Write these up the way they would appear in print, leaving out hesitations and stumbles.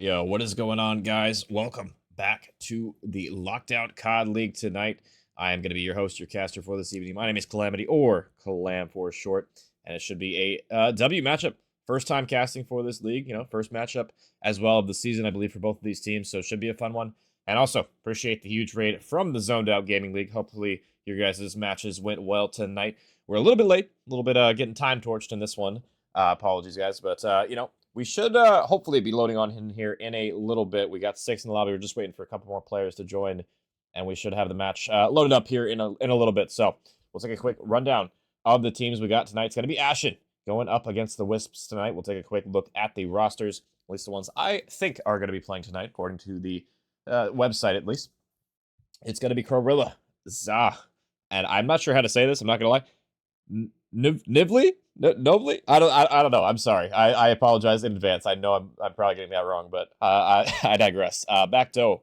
Yo, what is going on, guys? Welcome back to the Lockdown COD League tonight. I am going to be your host, your caster for this evening. My name is Calamity, or Calam for short, and it should be a W matchup. First time casting for this league, first matchup as well of the season, I believe, for both of these teams, so it should be a fun one. And also, appreciate the huge raid from the Zoned Out Gaming League. Hopefully, your guys' matches went well tonight. We're a little bit late, a little bit getting time torched in this one. Apologies, guys, but, we should hopefully be loading on in here in a little bit. We got 6 in the lobby. We're just waiting for a couple more players to join, and we should have the match loaded up here in a little bit. So we'll take a quick rundown of the teams we got tonight. It's going to be Ashen going up against the Wisps tonight. We'll take a quick look at the rosters, at least the ones I think are going to be playing tonight, according to the website at least. It's going to be Crowrilla, Zah, and I'm not sure how to say this. I'm not going to lie. Nivly? Nobly? I don't know. I'm sorry. I apologize in advance. I know I'm probably getting that wrong, but I digress. Backdoe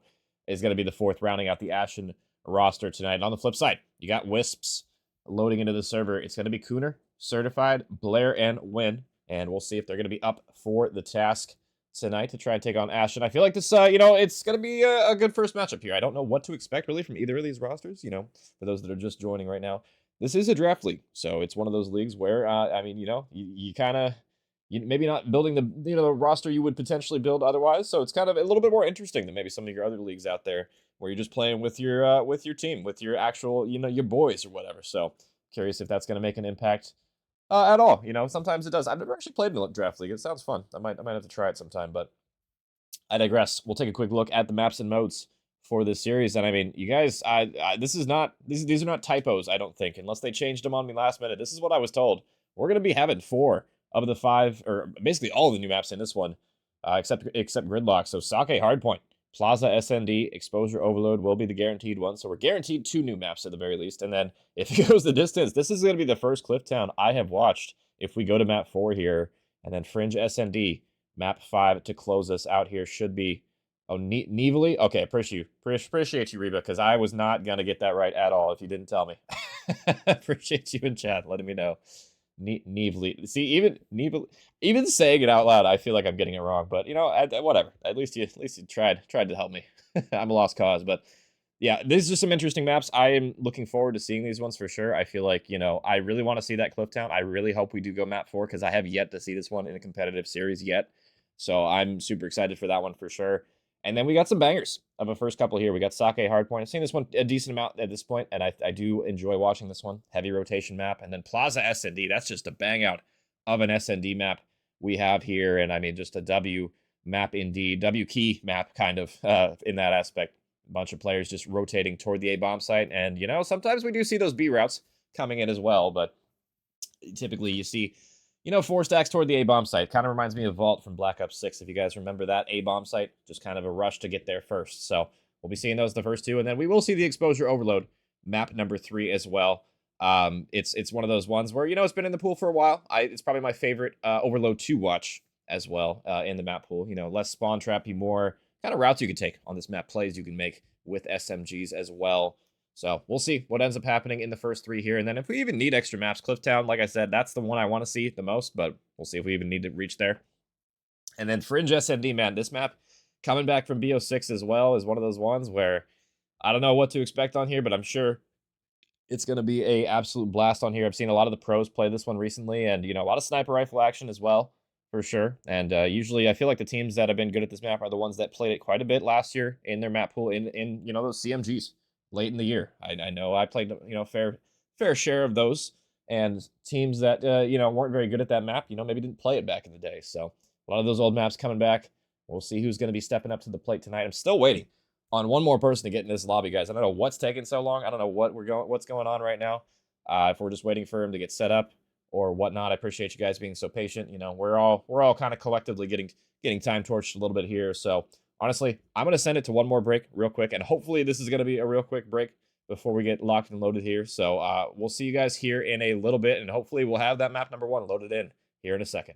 is going to be the fourth, rounding out the Ashen roster tonight. And on the flip side, you got Wisps loading into the server. It's going to be Cooner, Certified, Blair, and Win. And we'll see if they're going to be up for the task tonight to try and take on Ashen. I feel like this, it's going to be a good first matchup here. I don't know what to expect, really, from either of these rosters, for those that are just joining right now. This is a draft league, so it's one of those leagues where, you kind of, maybe not building the roster you would potentially build otherwise. So it's kind of a little bit more interesting than maybe some of your other leagues out there, where you're just playing with your team, with your actual, your boys or whatever. So curious if that's going to make an impact at all. Sometimes it does. I've never actually played in a draft league. It sounds fun. I might have to try it sometime, but I digress. We'll take a quick look at the maps and modes for this series, and I mean, you guys, these are not typos, I don't think, unless they changed them on me last minute. This is what I was told. We're gonna be having 4 of the 5, or basically all the new maps in this one, except Gridlock. So Sake Hardpoint, Plaza SND, Exposure Overload will be the guaranteed one. So we're guaranteed 2 new maps at the very least. And then if it goes the distance, this is going to be the first Clifftown I have watched. If we go to map 4 here, and then Fringe SND, map 5 to close us out here should be, oh, Nevely? Okay, appreciate you, Reba, because I was not going to get that right at all if you didn't tell me. Appreciate you in chat letting me know. Nevely. See, even saying it out loud, I feel like I'm getting it wrong. But whatever. At least you tried to help me. I'm a lost cause. But yeah, these are some interesting maps. I am looking forward to seeing these ones for sure. I feel like I really want to see that Clifftown. I really hope we do go map 4 because I have yet to see this one in a competitive series yet. So I'm super excited for that one for sure. And then we got some bangers of a first couple here. We got Sake Hardpoint. I've seen this one a decent amount at this point, and I do enjoy watching this one. Heavy rotation map. And then Plaza SND. That's just a bang out of an SND map we have here. And I mean, just a W map indeed. W key map kind of in that aspect. A bunch of players just rotating toward the A bomb site. And, sometimes we do see those B routes coming in as well. But typically you see 4 stacks toward the A-bomb site. Kind of reminds me of Vault from Black Ops 6, if you guys remember that A-bomb site. Just kind of a rush to get there first. So we'll be seeing those the first 2, and then we will see the Exposure Overload, map number 3 as well. It's one of those ones where, it's been in the pool for a while. It's probably my favorite Overload to watch as well in the map pool. Less spawn trappy, more kind of routes you can take on this map, plays you can make with SMGs as well. So we'll see what ends up happening in the first 3 here. And then if we even need extra maps, Clifftown, like I said, that's the one I want to see the most, but we'll see if we even need to reach there. And then Fringe SND, man, this map coming back from BO6 as well is one of those ones where I don't know what to expect on here, but I'm sure it's going to be a absolute blast on here. I've seen a lot of the pros play this one recently, and, a lot of sniper rifle action as well, for sure. And usually I feel like the teams that have been good at this map are the ones that played it quite a bit last year in their map pool in those CMGs. Late in the year. I know I played, fair share of those, and teams that, weren't very good at that map, maybe didn't play it back in the day. So a lot of those old maps coming back. We'll see who's going to be stepping up to the plate tonight. I'm still waiting on one more person to get in this lobby, guys. I don't know what's taking so long. I don't know what's going on right now. If we're just waiting for him to get set up or whatnot, I appreciate you guys being so patient. We're all kind of collectively getting time torched a little bit here. So honestly, I'm going to send it to one more break real quick, and hopefully this is going to be a real quick break before we get locked and loaded here. So we'll see you guys here in a little bit, and hopefully we'll have that map number 1 loaded in here in a second.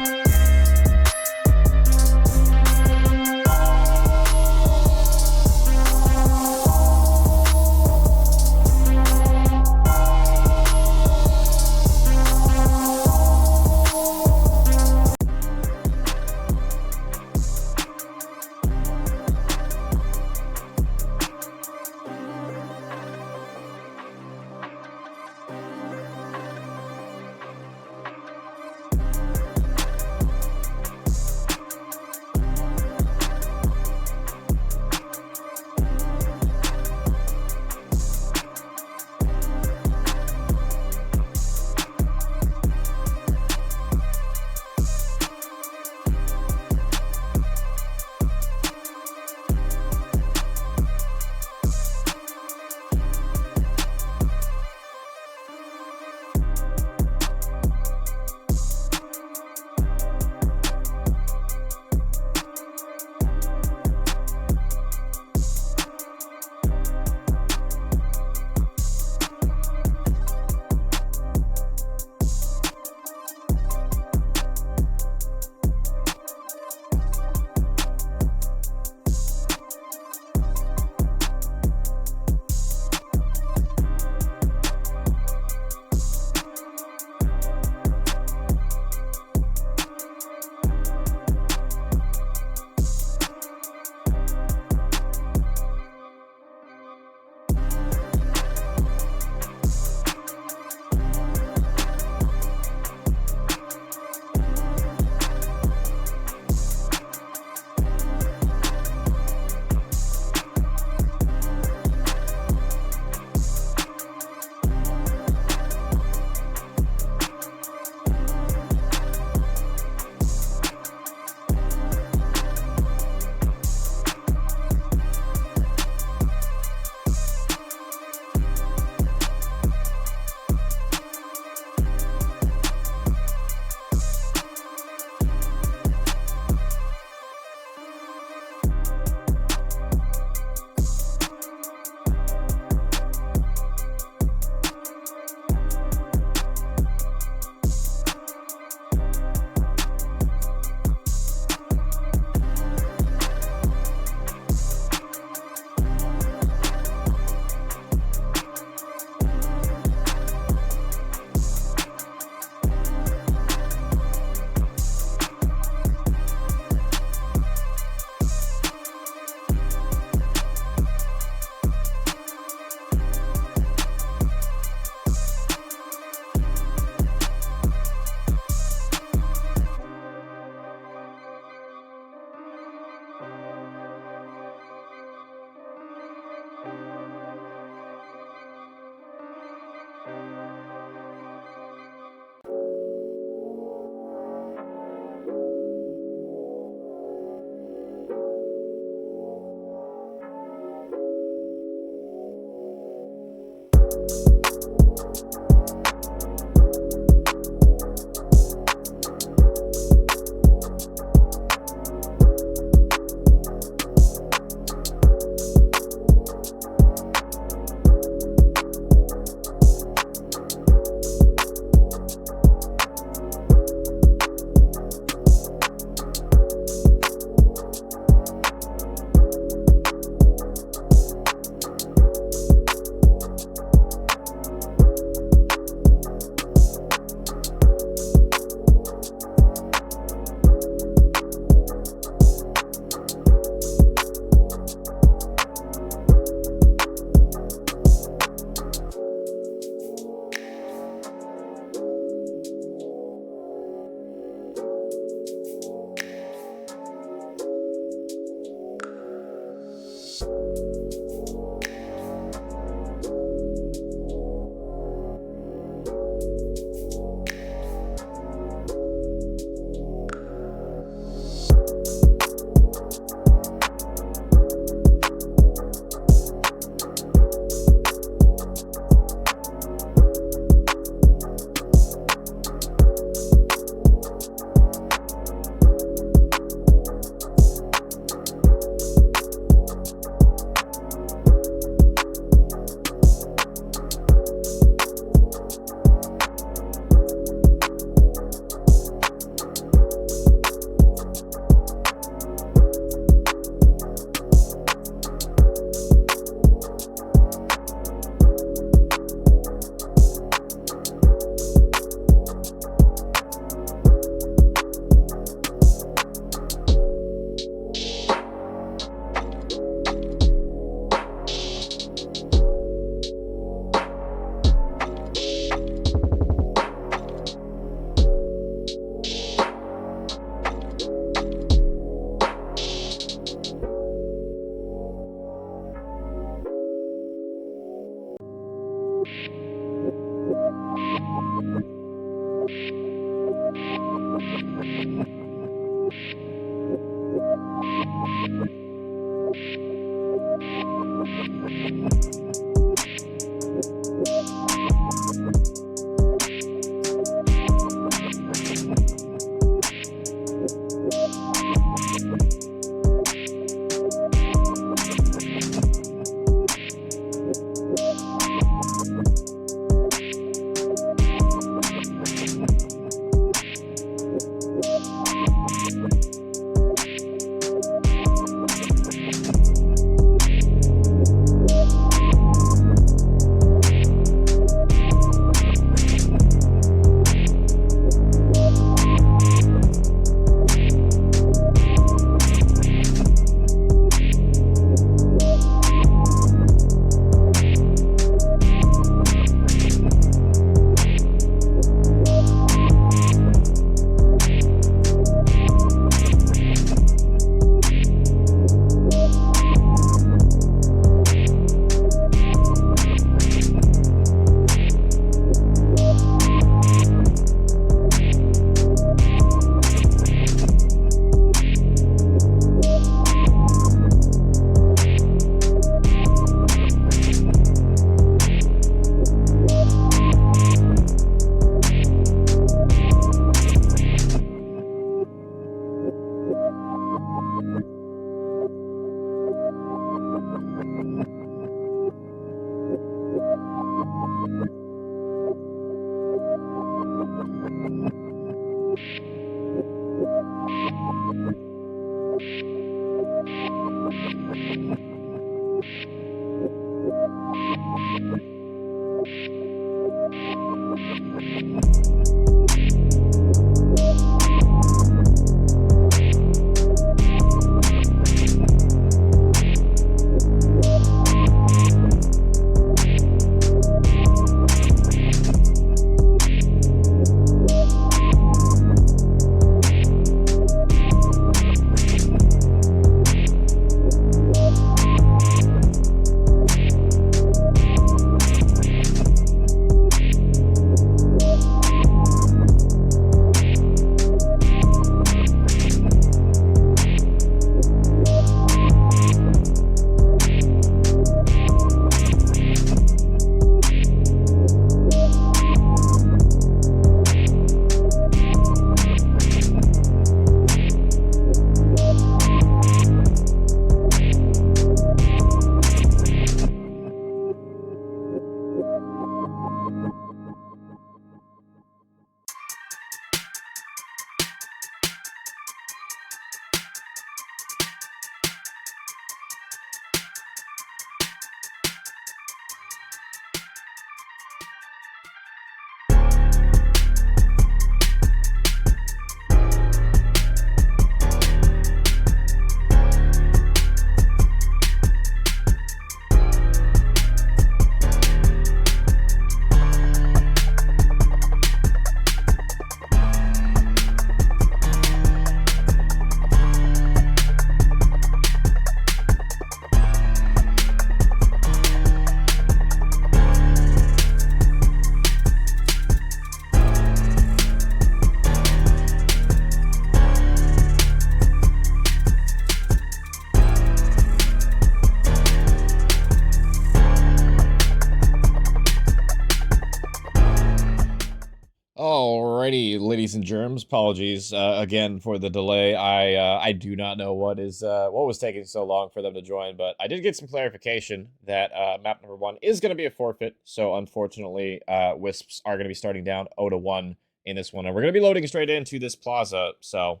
Alrighty, ladies and germs. Apologies again for the delay. I do not know what was taking so long for them to join, but I did get some clarification that map number 1 is going to be a forfeit. So unfortunately, Wisps are going to be starting down 0-1 in this one, and we're going to be loading straight into this plaza. So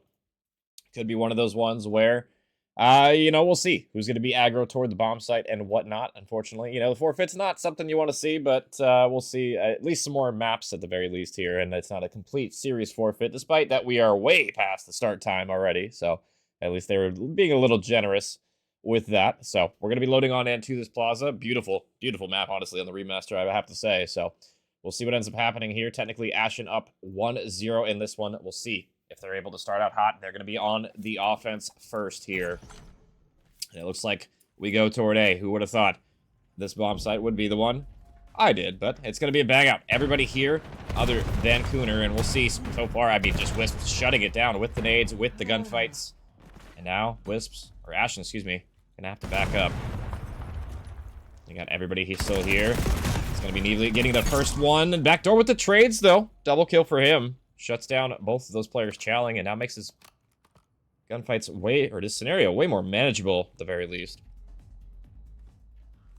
could be one of those ones where we'll see who's going to be aggro toward the bomb site and whatnot. Unfortunately, the forfeit's not something you want to see, but we'll see at least some more maps at the very least here, and it's not a complete series forfeit, despite that we are way past the start time already. So at least they were being a little generous with that. So we're going to be loading on into this plaza. Beautiful, beautiful map, honestly, on the remaster, I have to say. So we'll see what ends up happening here. Technically, Ashen up 1-0 in this one. We'll see if they're able to start out hot. They're going to be on the offense first here. And it looks like we go toward A. Who would have thought this bomb site would be the one? I did, but it's going to be a bang out. Everybody here other than Cooner, and we'll see so far. I mean, just Wisps shutting it down with the nades, with the gunfights. And now Wisps, or Ashen, excuse me, going to have to back up. You got everybody he's still here. It's going to be Neely getting the first one. And backdoor with the trades, though. Double kill for him. Shuts down both of those players chowing, and now makes his gunfights this scenario way more manageable, at the very least.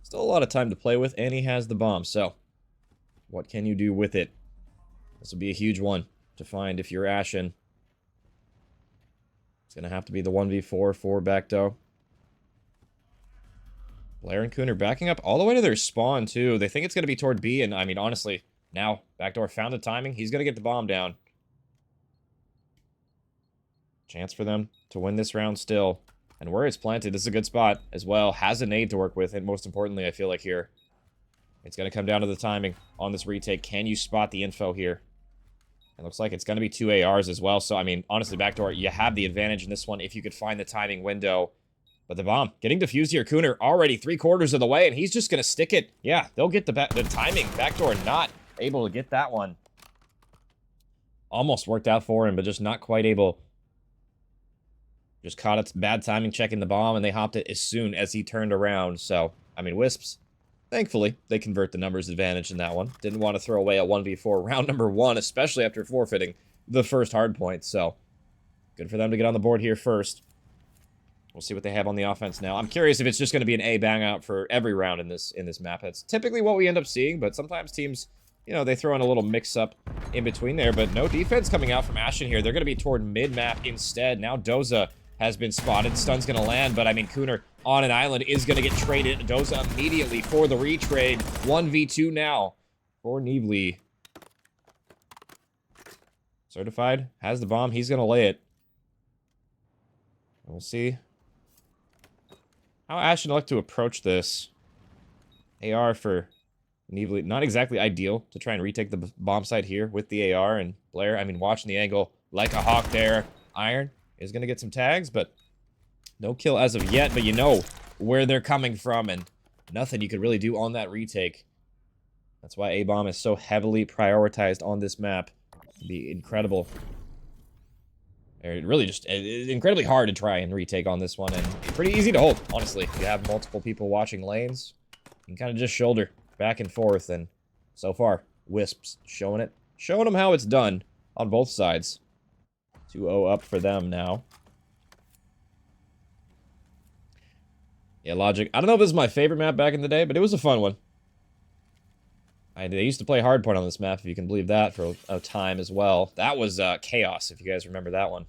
Still a lot of time to play with, and he has the bomb, so what can you do with it? This will be a huge one to find if you're Ashen. It's going to have to be the 1v4 for backdoor. Blair and Cooner backing up all the way to their spawn, too. They think it's going to be toward B, and, I mean, honestly, now backdoor found the timing. He's going to get the bomb down. Chance for them to win this round still. And where it's planted, this is a good spot as well. Has a nade to work with, and most importantly, I feel like here, it's going to come down to the timing on this retake. Can you spot the info here? It looks like it's going to be 2 ARs as well. So, I mean, honestly, backdoor, you have the advantage in this one if you could find the timing window. But the bomb getting defused here. Cooner already 3/4 of the way, and he's just going to stick it. Yeah, they'll get the timing. Backdoor not able to get that one. Almost worked out for him, but just not quite able. Just caught its bad timing checking the bomb, and they hopped it as soon as he turned around. So, I mean, Wisps, thankfully, they convert the numbers advantage in that one. Didn't want to throw away a 1v4 round number 1, especially after forfeiting the first hard point. So, good for them to get on the board here first. We'll see what they have on the offense now. I'm curious if it's just going to be an A bang out for every round in this map. That's typically what we end up seeing, but sometimes teams, you know, they throw in a little mix-up in between there. But no defense coming out from Ashen here. They're going to be toward mid-map instead. Now Doza has been spotted. Stun's going to land, but I mean, Cooner on an island is going to get traded. Doza immediately for the retrade. 1v2 now for Neely. Certified has the bomb. He's going to lay it. We'll see how Ashen like to approach this. AR for Neely. Not exactly ideal to try and retake the bomb site here with the AR. And Blair, I mean, watching the angle like a hawk there. Iron is going to get some tags, but no kill as of yet. But you know where they're coming from, and nothing you could really do on that retake. That's why A-bomb is so heavily prioritized on this map. It'd be incredible. It really just incredibly hard to try and retake on this one, and pretty easy to hold, honestly. If you have multiple people watching lanes, you can kind of just shoulder back and forth, and so far, Wisps showing them how it's done on both sides. 2-0 up for them now. Yeah, Logic. I don't know if this is my favorite map back in the day, but it was a fun one. They used to play hardpoint on this map, if you can believe that, for a time as well. That was Chaos, if you guys remember that one.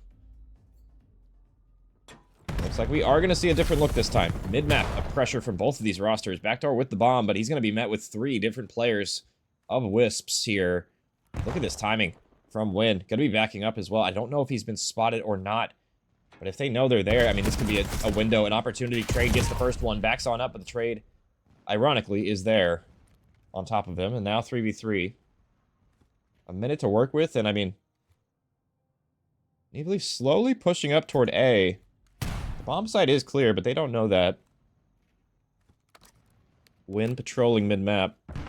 Looks like we are going to see a different look this time. Mid-map, a pressure from both of these rosters. Backdoor with the bomb, but he's going to be met with 3 different players of Wisps here. Look at this timing from Win. Going to be backing up as well. I don't know if he's been spotted or not, but if they know they're there, I mean, this could be a window, an opportunity. Trade gets the first one, backs on up, but the trade, ironically, is there on top of him, and now 3v3. A minute to work with, and I mean, Neely slowly pushing up toward A. The bomb site is clear, but they don't know that. Win patrolling mid-map. We'll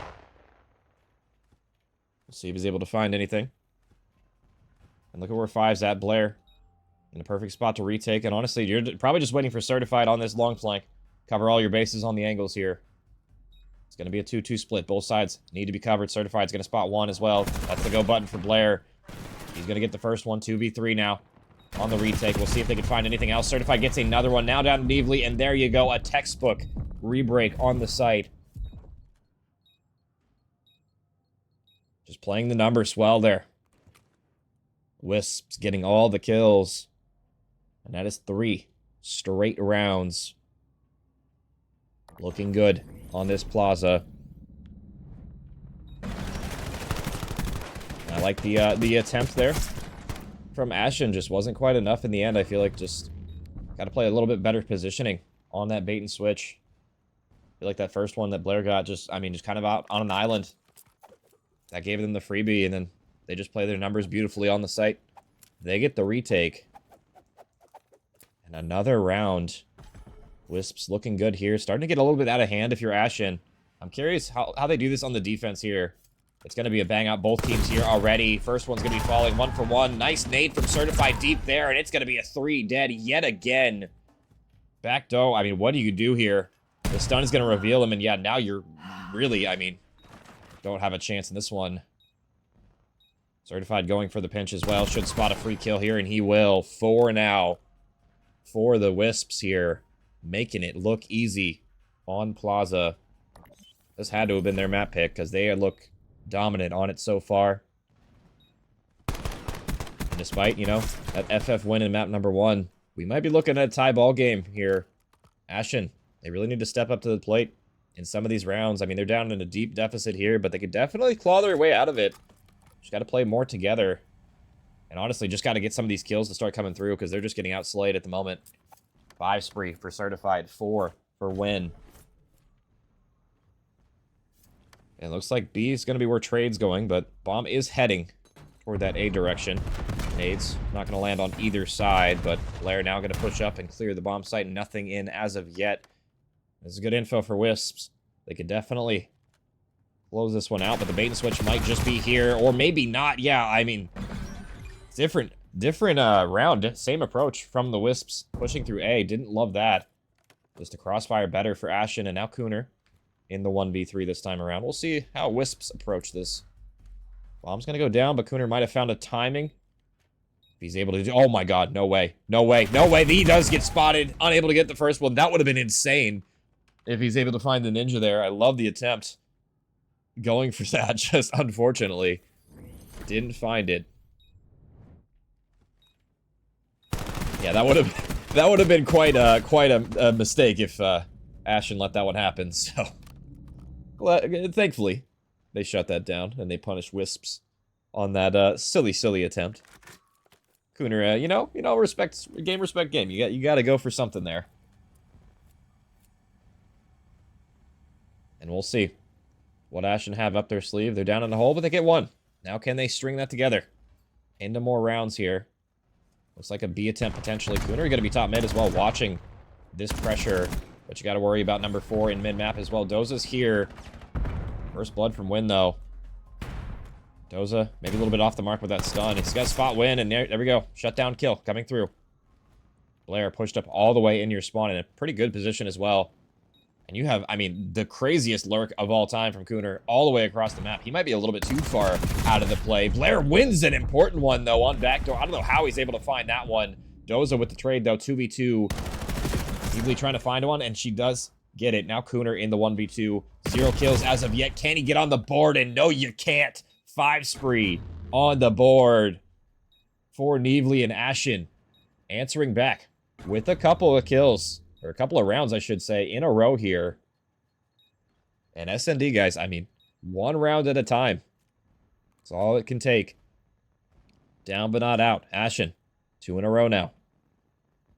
see if he's able to find anything. And look at where 5's at. Blair in a perfect spot to retake, and honestly, you're probably just waiting for Certified on this long flank. Cover all your bases on the angles here. It's going to be a 2-2 split. Both sides need to be covered. Certified's going to spot 1 as well. That's the go button for Blair. He's going to get the first one. 2v3 now on the retake. We'll see if they can find anything else. Certified gets another one. Now down to Neely, and there you go. A textbook rebreak on the site. Just playing the numbers well there. Wisps getting all the kills. And that is 3 straight rounds. Looking good on this plaza. I like the attempt there from Ashen. Just wasn't quite enough in the end. I feel like just got to play a little bit better positioning on that bait and switch. I feel like that first one that Blair got just kind of out on an island. That gave them the freebie, and then they just play their numbers beautifully on the site. They get the retake. And another round. Wisps looking good here. Starting to get a little bit out of hand if you're Ashen. I'm curious how they do this on the defense here. It's going to be a bang out both teams here already. First one's going to be falling 1 for 1. Nice nade from Certified deep there, and it's going to be a 3 dead yet again. Back dough. I mean, what do you do here? The stun is going to reveal him, and yeah, now you're really, I mean, don't have a chance in this one. Certified going for the pinch as well. Should spot a free kill here, and he will. 4 now for the Wisps here. Making it look easy on Plaza. This had to have been their map pick, because they look dominant on it so far. And despite, you know, that FF win in map number 1, we might be looking at a tie ball game here. Ashen, they really need to step up to the plate in some of these rounds. I mean, they're down in a deep deficit here, but they could definitely claw their way out of it. Just got to play more together. And honestly, just got to get some of these kills to start coming through, because they're just getting outslayed at the moment. 5 spree for Certified, 4 for win. And it looks like B is going to be where trade's going, but bomb is heading toward that A direction. Nades not going to land on either side, but Blair now going to push up and clear the bomb site. Nothing in as of yet. This is good info for Wisps. They could definitely close this one out, but the bait and switch might just be here, or maybe not. Yeah, I mean, different round. Same approach from the Wisps pushing through A. Didn't love that. Just a crossfire better for Ashen, and now Cooner in the 1v3 this time around. We'll see how Wisps approach this. Bomb's going to go down, but Cooner might have found a timing. If he's able to do... Oh my god, no way. No way. No way. He does get spotted. Unable to get the first one. That would have been insane if he's able to find the ninja there. I love the attempt. Going for that, just unfortunately didn't find it. Yeah, that would have been quite a mistake if Ashen let that one happen. So thankfully they shut that down and they punished Wisps on that silly attempt. Cooner, you know, respect game. You got to go for something there. And we'll see what Ashen have up their sleeve. They're down in the hole, but they get 1. Now can they string that together into more rounds here? Looks like a B attempt potentially. Cooner going to be top mid as well, watching this pressure. But you got to worry about number 4 in mid-map as well. Doza's here. First blood from Win, though. Doza, maybe a little bit off the mark with that stun. He's got spot Win, and there we go. Shutdown kill coming through. Blair pushed up all the way in your spawn in a pretty good position as well. And you have, I mean, the craziest lurk of all time from Cooner all the way across the map. He might be a little bit too far out of the play. Blair wins an important one, though, on backdoor. I don't know how he's able to find that one. Doza with the trade, though, 2v2. Easily trying to find one, and she does get it. Now Cooner in the 1v2. 0 kills as of yet. Can he get on the board? And no, you can't. 5 spree on the board for Nevely and Ashen. Answering back with a couple of kills. Or a couple of rounds, I should say, in a row here. And SND, guys, I mean, 1 round at a time. That's all it can take. Down but not out. Ashen, 2 in a row now.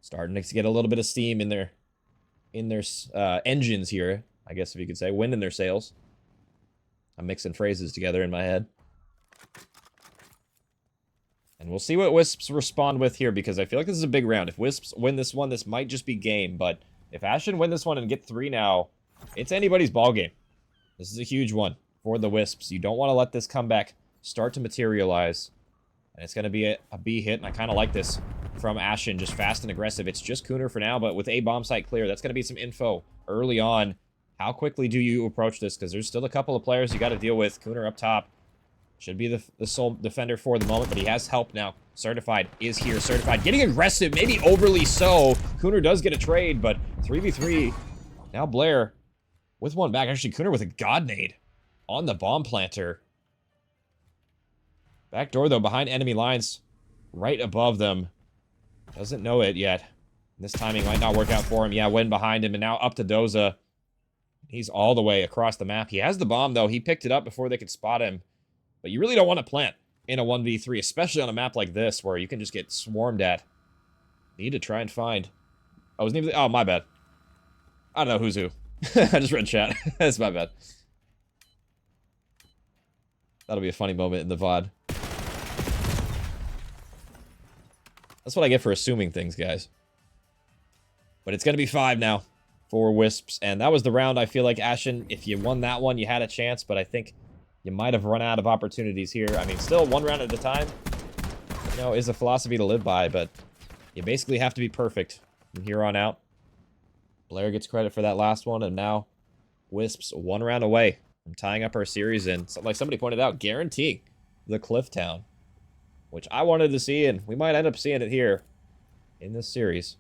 Starting to get a little bit of steam in their engines here, I guess if you could say. Wind in their sails. I'm mixing phrases together in my head. And we'll see what Wisps respond with here, because I feel like this is a big round. If Wisps win this one, this might just be game. But if Ashen win this one and get 3 now, it's anybody's ball game. This is a huge one for the Wisps. You don't want to let this comeback start to materialize. And it's going to be a B hit, and I kind of like this from Ashen. Just fast and aggressive. It's just Cooner for now, but with a bomb site clear, that's going to be some info early on. How quickly do you approach this? Because there's still a couple of players you got to deal with. Cooner up top. Should be the sole defender for the moment, but he has help now. Certified is here. Certified getting aggressive, maybe overly so. Cooner does get a trade, but 3v3. Now Blair with 1 back. Actually, Cooner with a god nade on the bomb planter. Back door, though, behind enemy lines. Right above them. Doesn't know it yet. This timing might not work out for him. Yeah, Win behind him, and now up to Doza. He's all the way across the map. He has the bomb, though. He picked it up before they could spot him. But you really don't want to plant in a 1v3, especially on a map like this, where you can just get swarmed at. Need to try and find... Oh, his name... Oh, my bad. I don't know who's who. I just read chat. That's my bad. That'll be a funny moment in the VOD. That's what I get for assuming things, guys. But it's going to be 5 now for Wisps. And that was the round. I feel like, Ashen, if you won that one, you had a chance, but I think you might have run out of opportunities here. I mean, still one round at a time, you know, is a philosophy to live by, but you basically have to be perfect from here on out. Blair gets credit for that last one, and now Wisps one round away from tying up our series, and like somebody pointed out, guaranteeing the Cliff Town, which I wanted to see, and we might end up seeing it here in this series.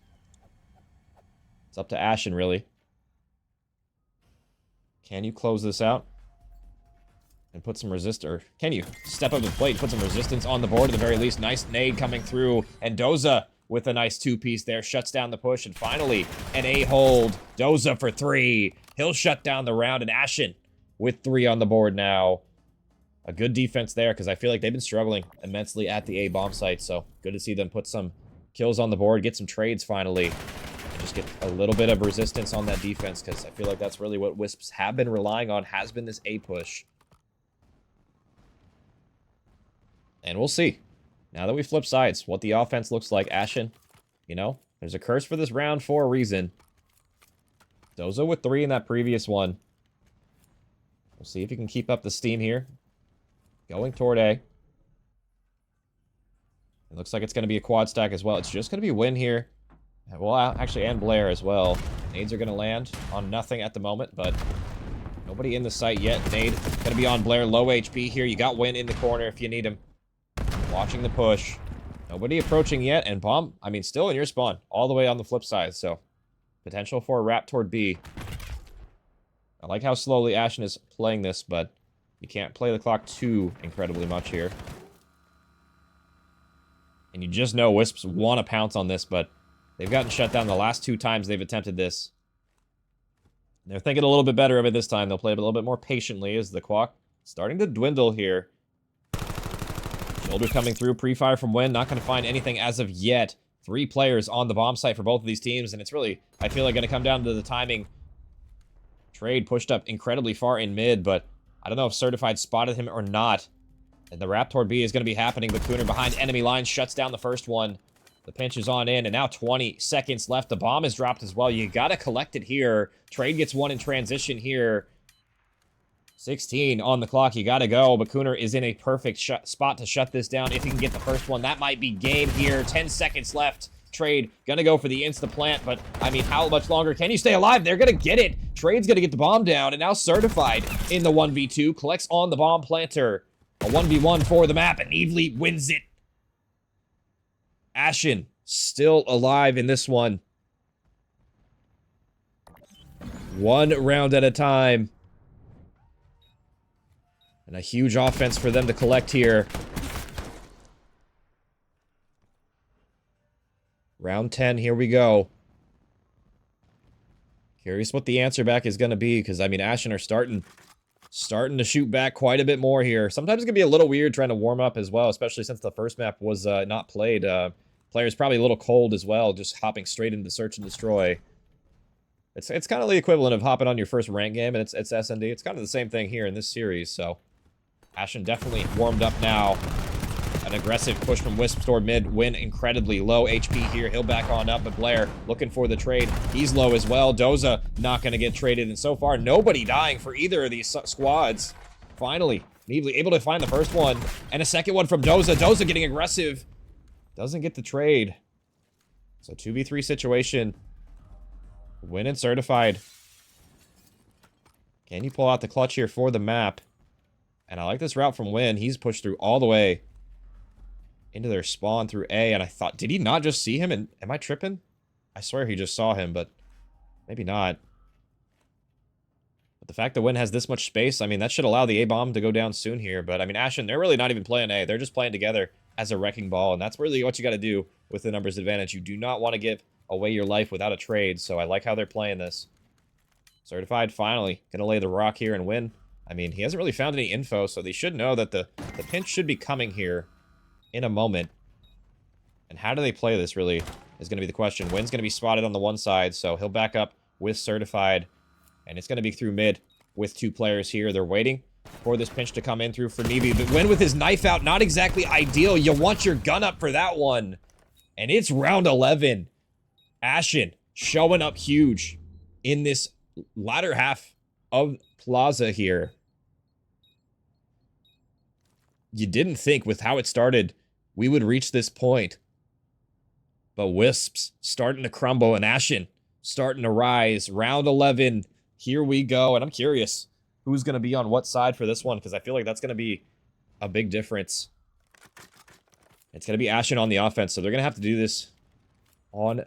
It's up to Ashen, really. Can you close this out and put some resist, or can you step up to the plate and put some resistance on the board at the very least? Nice nade coming through, and Doza with a nice two-piece there, shuts down the push, and finally, an A-hold. Doza for 3. He'll shut down the round, and Ashen with 3 on the board now. A good defense there, because I feel like they've been struggling immensely at the A-bomb site, so good to see them put some kills on the board, get some trades finally, and just get a little bit of resistance on that defense, because I feel like that's really what Wisps have been relying on, has been this A-push. And we'll see. Now that we flip sides, what the offense looks like. Ashen, you know, there's a curse for this round for a reason. Doza with 3 in that previous one. We'll see if he can keep up the steam here. Going toward A. It looks like it's going to be a quad stack as well. It's just going to be Win here. Well, actually, and Blair as well. Nades are going to land on nothing at the moment, but nobody in the site yet. Nade going to be on Blair. Low HP here. You got Win in the corner if you need him. Watching the push. Nobody approaching yet, and Bomb, I mean, still in your spawn, all the way on the flip side, so potential for a wrap toward B. I like how slowly Ashen is playing this, but you can't play the clock too incredibly much here. And you just know Wisps want to pounce on this, but they've gotten shut down the last 2 times they've attempted this. They're thinking a little bit better of it this time. They'll play a little bit more patiently as the clock starting to dwindle here. Shoulder coming through, pre-fire from Win, not going to find anything as of yet. 3 players on the bomb site for both of these teams, and it's really, I feel like, going to come down to the timing. Trade pushed up incredibly far in mid, but I don't know if Certified spotted him or not. And the wrap toward B is going to be happening, but Cooner behind enemy lines shuts down the first one. The pinch is on in, and now 20 seconds left. The bomb is dropped as well. You got to collect it here. Trade gets 1 in transition here. 16 on the clock, you gotta go, but Cooner is in a perfect spot to shut this down. If he can get the first one, that might be game here. 10 seconds left. Trade gonna go for the insta-plant, but, I mean, how much longer can you stay alive? They're gonna get it. Trade's gonna get the bomb down, and now Certified in the 1v2, collects on the bomb planter. A 1v1 for the map, and Evely wins it. Ashen still alive in this one. 1 round at a time. And a huge offense for them to collect here. Round 10, here we go. Curious what the answer back is going to be, because, I mean, Ashen are starting to shoot back quite a bit more here. Sometimes it can be a little weird trying to warm up as well, especially since the first map was not played. Players probably a little cold as well, just hopping straight into Search and Destroy. It's kind of the equivalent of hopping on your first rank game, and it's SND. It's kind of the same thing here in this series, so Ashen definitely warmed up now. An aggressive push from Wisps toward mid. Win incredibly low HP here. He'll back on up, but Blair looking for the trade. He's low as well. Doza not going to get traded, and so far, nobody dying for either of these squads. Finally, Neebly able to find the first one, and a second one from Doza. Doza getting aggressive. Doesn't get the trade. So 2v3 situation. Win and Certified. Can you pull out the clutch here for the map? And I like this route from Win. He's pushed through all the way into their spawn through A. And I thought, did he not just see him? And am I tripping? I swear he just saw him, but maybe not. But the fact that Win has this much space, I mean, that should allow the A-bomb to go down soon here. But, I mean, Ashen, they're really not even playing A. They're just playing together as a wrecking ball. And that's really what you got to do with the numbers advantage. You do not want to give away your life without a trade. So I like how they're playing this. Certified finally going to lay the rock here and Win. I mean, he hasn't really found any info, so they should know that the pinch should be coming here in a moment. And how do they play this, really, is going to be the question. Win's going to be spotted on the one side, so he'll back up with Certified. And it's going to be through mid with 2 players here. They're waiting for this pinch to come in through for Neeby. But Win with his knife out, not exactly ideal. You want your gun up for that one. And it's round 11. Ashen showing up huge. in this latter half of Plaza here. You didn't think with how it started we would reach this point. But Wisps starting to crumble and Ashen starting to rise. Round 11, here we go. And I'm curious who's going to be on what side for this one, because I feel like that's going to be a big difference. It's going to be Ashen on the offense, so they're going to have to do this on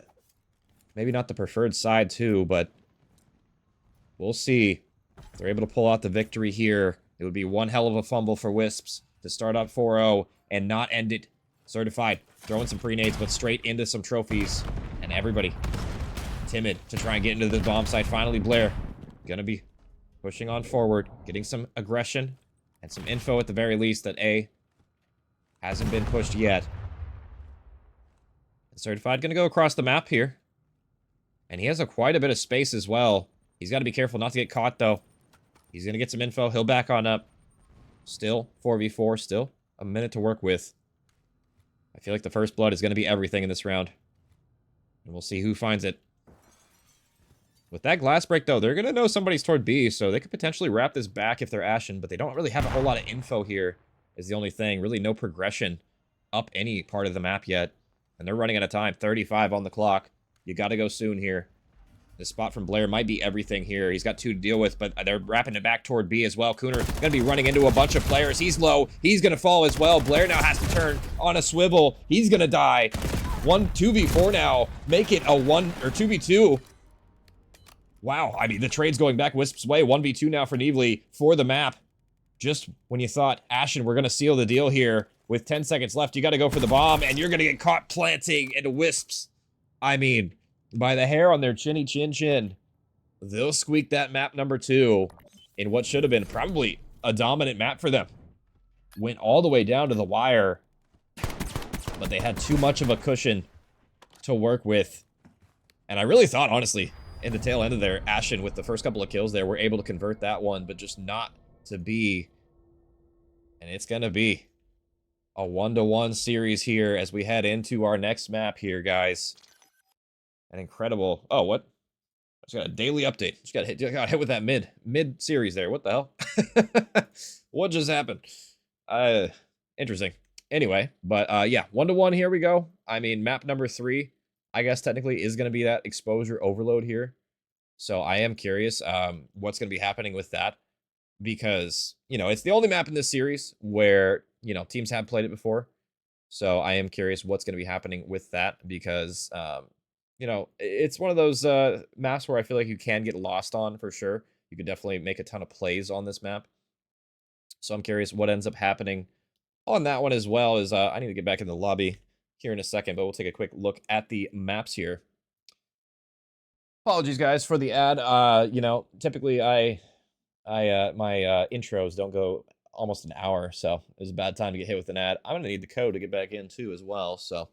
maybe not the preferred side too, but we'll see. If they're able to pull out the victory here, it would be one hell of a fumble for Wisps to start up 4-0 and not end it certified. Throwing some pre-nades, but straight into some trophies. And everybody timid to try and get into the bomb site. Finally, Blair gonna be pushing on forward, getting some aggression and some info at the very least that A hasn't been pushed yet. Certified gonna go across the map here. And he has quite a bit of space as well. He's got to be careful not to get caught, though. He's going to get some info. He'll back on up. Still 4v4. Still a minute to work with. I feel like the first blood is going to be everything in this round. And we'll see who finds it. With that glass break, though, they're going to know somebody's toward B, so they could potentially wrap this back if they're Ashen, but they don't really have a whole lot of info here, is the only thing. Really no progression up any part of the map yet. And they're running out of time. 35 on the clock. You got to go soon here. This spot from Blair might be everything here. He's got 2 to deal with, but they're wrapping it back toward B as well. Cooner going to be running into a bunch of players. He's low. He's going to fall as well. Blair now has to turn on a swivel. He's going to die. 2v4 now. Make it a 1 or 2v2. Wow. I mean, the trade's going back Wisp's way. 1v2 now for Neevely for the map. Just when you thought, Ashen, we're going to seal the deal here. With 10 seconds left, you got to go for the bomb, and you're going to get caught planting into Wisps. I mean, by the hair on their chinny chin, they'll squeak that map number 2 in what should have been probably a dominant map for them. Went all the way down to the wire, but they had too much of a cushion to work with. And I really thought, honestly, in the tail end of their Ashen with the first couple of kills there, were able to convert that one, but just not to be. And it's going to be a 1-1 series here as we head into our next map here, guys. An incredible... Oh, what? I just got a daily update. Just got hit with that mid series there. What the hell? What just happened? Interesting. Anyway, but yeah, 1-1 here we go. I mean, map number 3, I guess technically is going to be that exposure overload here. So I am curious what's going to be happening with that, because, you know, it's the only map in this series where, you know, teams have played it before. So I am curious what's going to be happening with that, because you know, it's one of those maps where I feel like you can get lost on for sure. You could definitely make a ton of plays on this map. So I'm curious what ends up happening on that one as well. Is I need to get back in the lobby here in a second, but we'll take a quick look at the maps here. Apologies, guys, for the ad. You know, typically my intros don't go almost an hour, so it was a bad time to get hit with an ad. I'm gonna need the code to get back in too as well, so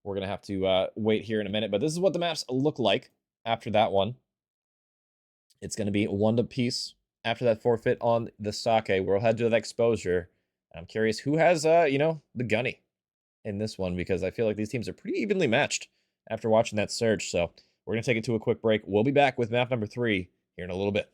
we're going to have to wait here in a minute. But this is what the maps look like after that one. It's going to be 1 apiece after that forfeit on the Sake. We'll head to that exposure. I'm curious who has, you know, the gunny in this one, because I feel like these teams are pretty evenly matched after watching that search. So we're going to take it to a quick break. We'll be back with map number 3 here in a little bit.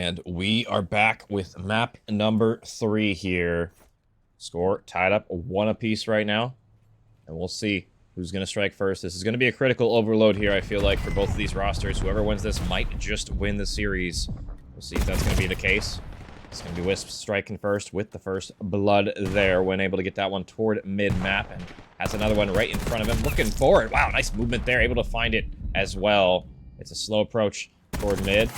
And we are back with map number 3 here. Score tied up 1 apiece right now. And we'll see who's going to strike first. This is going to be a critical overload here, I feel like, for both of these rosters. Whoever wins this might just win the series. We'll see if that's going to be the case. It's going to be Wisps striking first with the first blood there when able to get that one toward mid-map. And has another one right in front of him, looking for it. Wow, nice movement there, able to find it as well. It's a slow approach toward mid.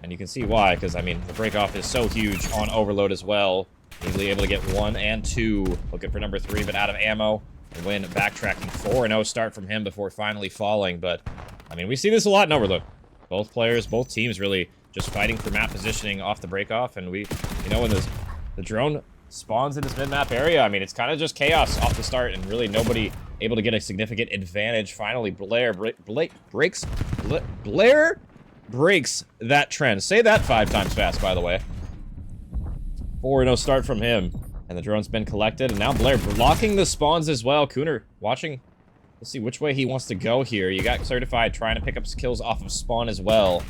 And you can see why, because, I mean, the breakoff is so huge on overload as well. Easily able to get 1 and 2. Looking for number 3, but out of ammo. And Win backtracking 4-0 start from him before finally falling. But, I mean, we see this a lot in overload. Both players, both teams really just fighting for map positioning off the breakoff. And we, you know, when the drone spawns in this mid-map area, I mean, it's kind of just chaos off the start. And really nobody able to get a significant advantage. Finally, Blair breaks that trend. Say that 5 times fast, by the way. 4-0 start from him. And the drone's been collected. And now Blair blocking the spawns as well. Cooner watching. Let's see which way he wants to go here. You got Certified trying to pick up kills off of spawn as well.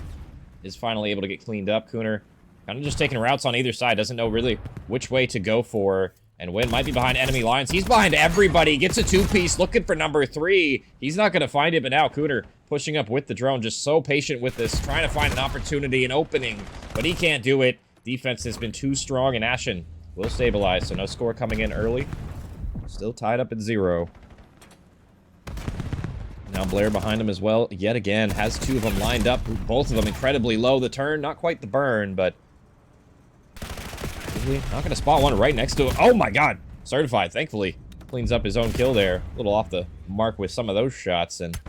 Is finally able to get cleaned up. Cooner kind of just taking routes on either side. Doesn't know really which way to go for. And Win might be behind enemy lines. He's behind everybody. Gets a 2-piece. Looking for number 3. He's not going to find it. But now Cooner pushing up with the drone. Just so patient with this. Trying to find an opportunity, an opening. But he can't do it. Defense has been too strong. And Ashen will stabilize. So no score coming in early. Still tied up at 0. Now Blair behind him as well. Yet again. Has 2 of them lined up. Both of them incredibly low. The turn. Not quite the burn. But not going to spot one right next to him. Oh my god. Certified, thankfully, cleans up his own kill there. A little off the mark with some of those shots. And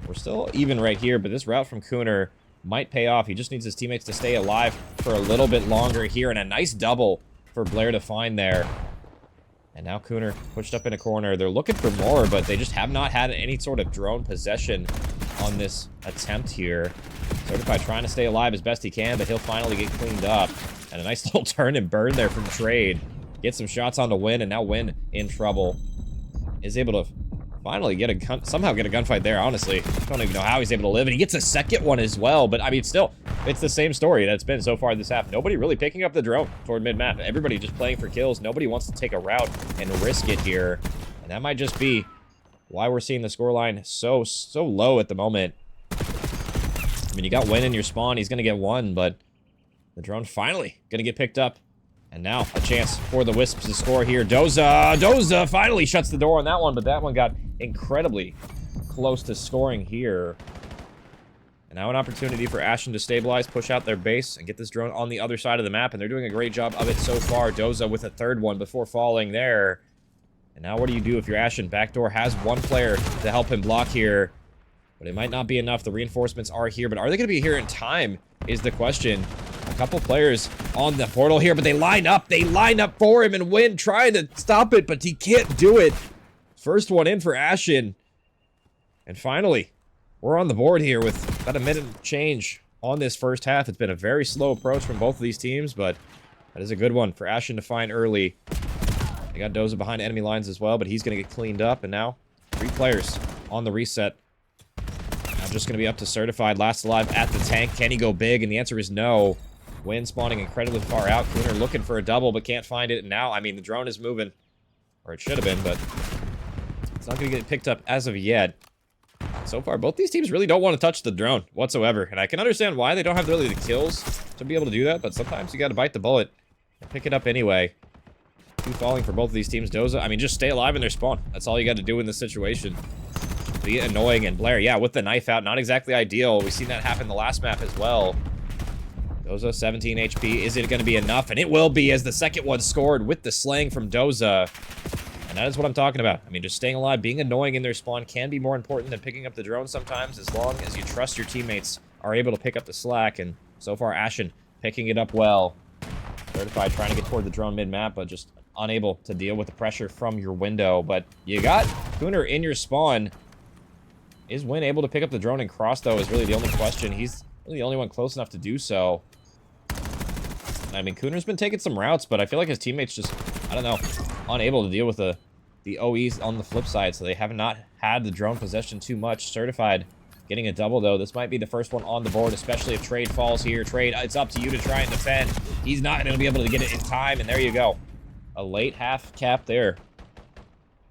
we're still even right here. But this route from Cooner might pay off. He just needs his teammates to stay alive for a little bit longer here. And a nice double for Blair to find there. And now Cooner pushed up in a corner. They're looking for more, but they just have not had any sort of drone possession on this attempt here. Certified trying to stay alive as best he can, but he'll finally get cleaned up. And a nice little turn and burn there from Trade. Get some shots on to Win, and now Win in trouble. Is able to finally get somehow get a gunfight there, honestly. Don't even know how he's able to live. And he gets a second one as well. But, I mean, still, it's the same story that's been so far this half. Nobody really picking up the drone toward mid-map. Everybody just playing for kills. Nobody wants to take a route and risk it here. And that might just be why we're seeing the scoreline so low at the moment. I mean, you got Win in your spawn. He's going to get 1, but the drone finally going to get picked up. And now a chance for the Wisps to score here. Doza finally shuts the door on that one, but that one got incredibly close to scoring here. And now an opportunity for Ashen to stabilize, push out their base, and get this drone on the other side of the map. And they're doing a great job of it so far. Doza with a 3rd one before falling there. And now what do you do if your Ashen backdoor has 1 player to help him block here? But it might not be enough. The reinforcements are here, but are they going to be here in time is the question. A couple players on the portal here, but they line up. They line up for him, and Win trying to stop it, but he can't do it. First one in for Ashen. And finally, we're on the board here with about a minute change on this first half. It's been a very slow approach from both of these teams, but that is a good one for Ashen to find early. They got Doza behind enemy lines as well, but he's going to get cleaned up. And now 3 players on the reset. Now just going to be up to Certified. Last alive at the tank. Can he go big? And the answer is no. Win spawning incredibly far out. Cooner looking for a double, but can't find it. And now, I mean, the drone is moving. Or it should have been, but it's not going to get picked up as of yet. So far, both these teams really don't want to touch the drone whatsoever. And I can understand why they don't have really the kills to be able to do that, but sometimes you got to bite the bullet and pick it up anyway. 2 falling for both of these teams. Doza, I mean, just stay alive in their spawn. That's all you got to do in this situation. Be annoying. And Blair, yeah, with the knife out, not exactly ideal. We've seen that happen the last map as well. Doza, 17 HP. Is it going to be enough? And it will be, as the second one scored with the slaying from Doza. And that is what I'm talking about. I mean, just staying alive, being annoying in their spawn can be more important than picking up the drone sometimes, as long as you trust your teammates are able to pick up the slack. And so far, Ashen picking it up well. Certified trying to get toward the drone mid-map, but just unable to deal with the pressure from your window. But you got Cooner in your spawn. Is Win able to pick up the drone and cross, though, is really the only question. He's really the only one close enough to do so. I mean, Cooner's been taking some routes, but I feel like his teammates just, I don't know, unable to deal with the OEs on the flip side, so they have not had the drone possession too much. Certified getting a double, though. This might be the first one on the board, especially if Trade falls here. Trade, it's up to you to try and defend. He's not going to be able to get it in time, and there you go. A late half cap there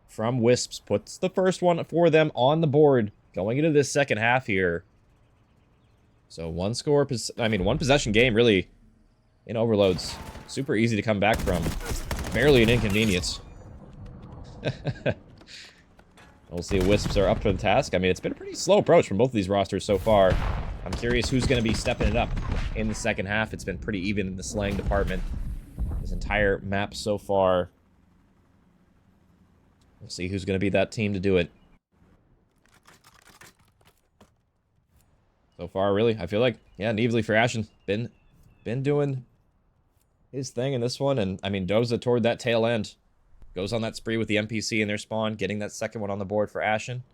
from Wisps puts the first one for them on the board going into this second half here. So one possession game, really, in Overloads. Super easy to come back from. Barely an inconvenience. We'll see if Wisps are up for the task. I mean, it's been a pretty slow approach from both of these rosters so far. I'm curious who's going to be stepping it up in the second half. It's been pretty even in the slaying department this entire map so far. We'll see who's going to be that team to do it. So far, really, I feel like, yeah, Neevely for Ashen. Been doing his thing in this one. And, I mean, Doza toward that tail end. Goes on that spree with the NPC in their spawn, getting that second one on the board for Ashen.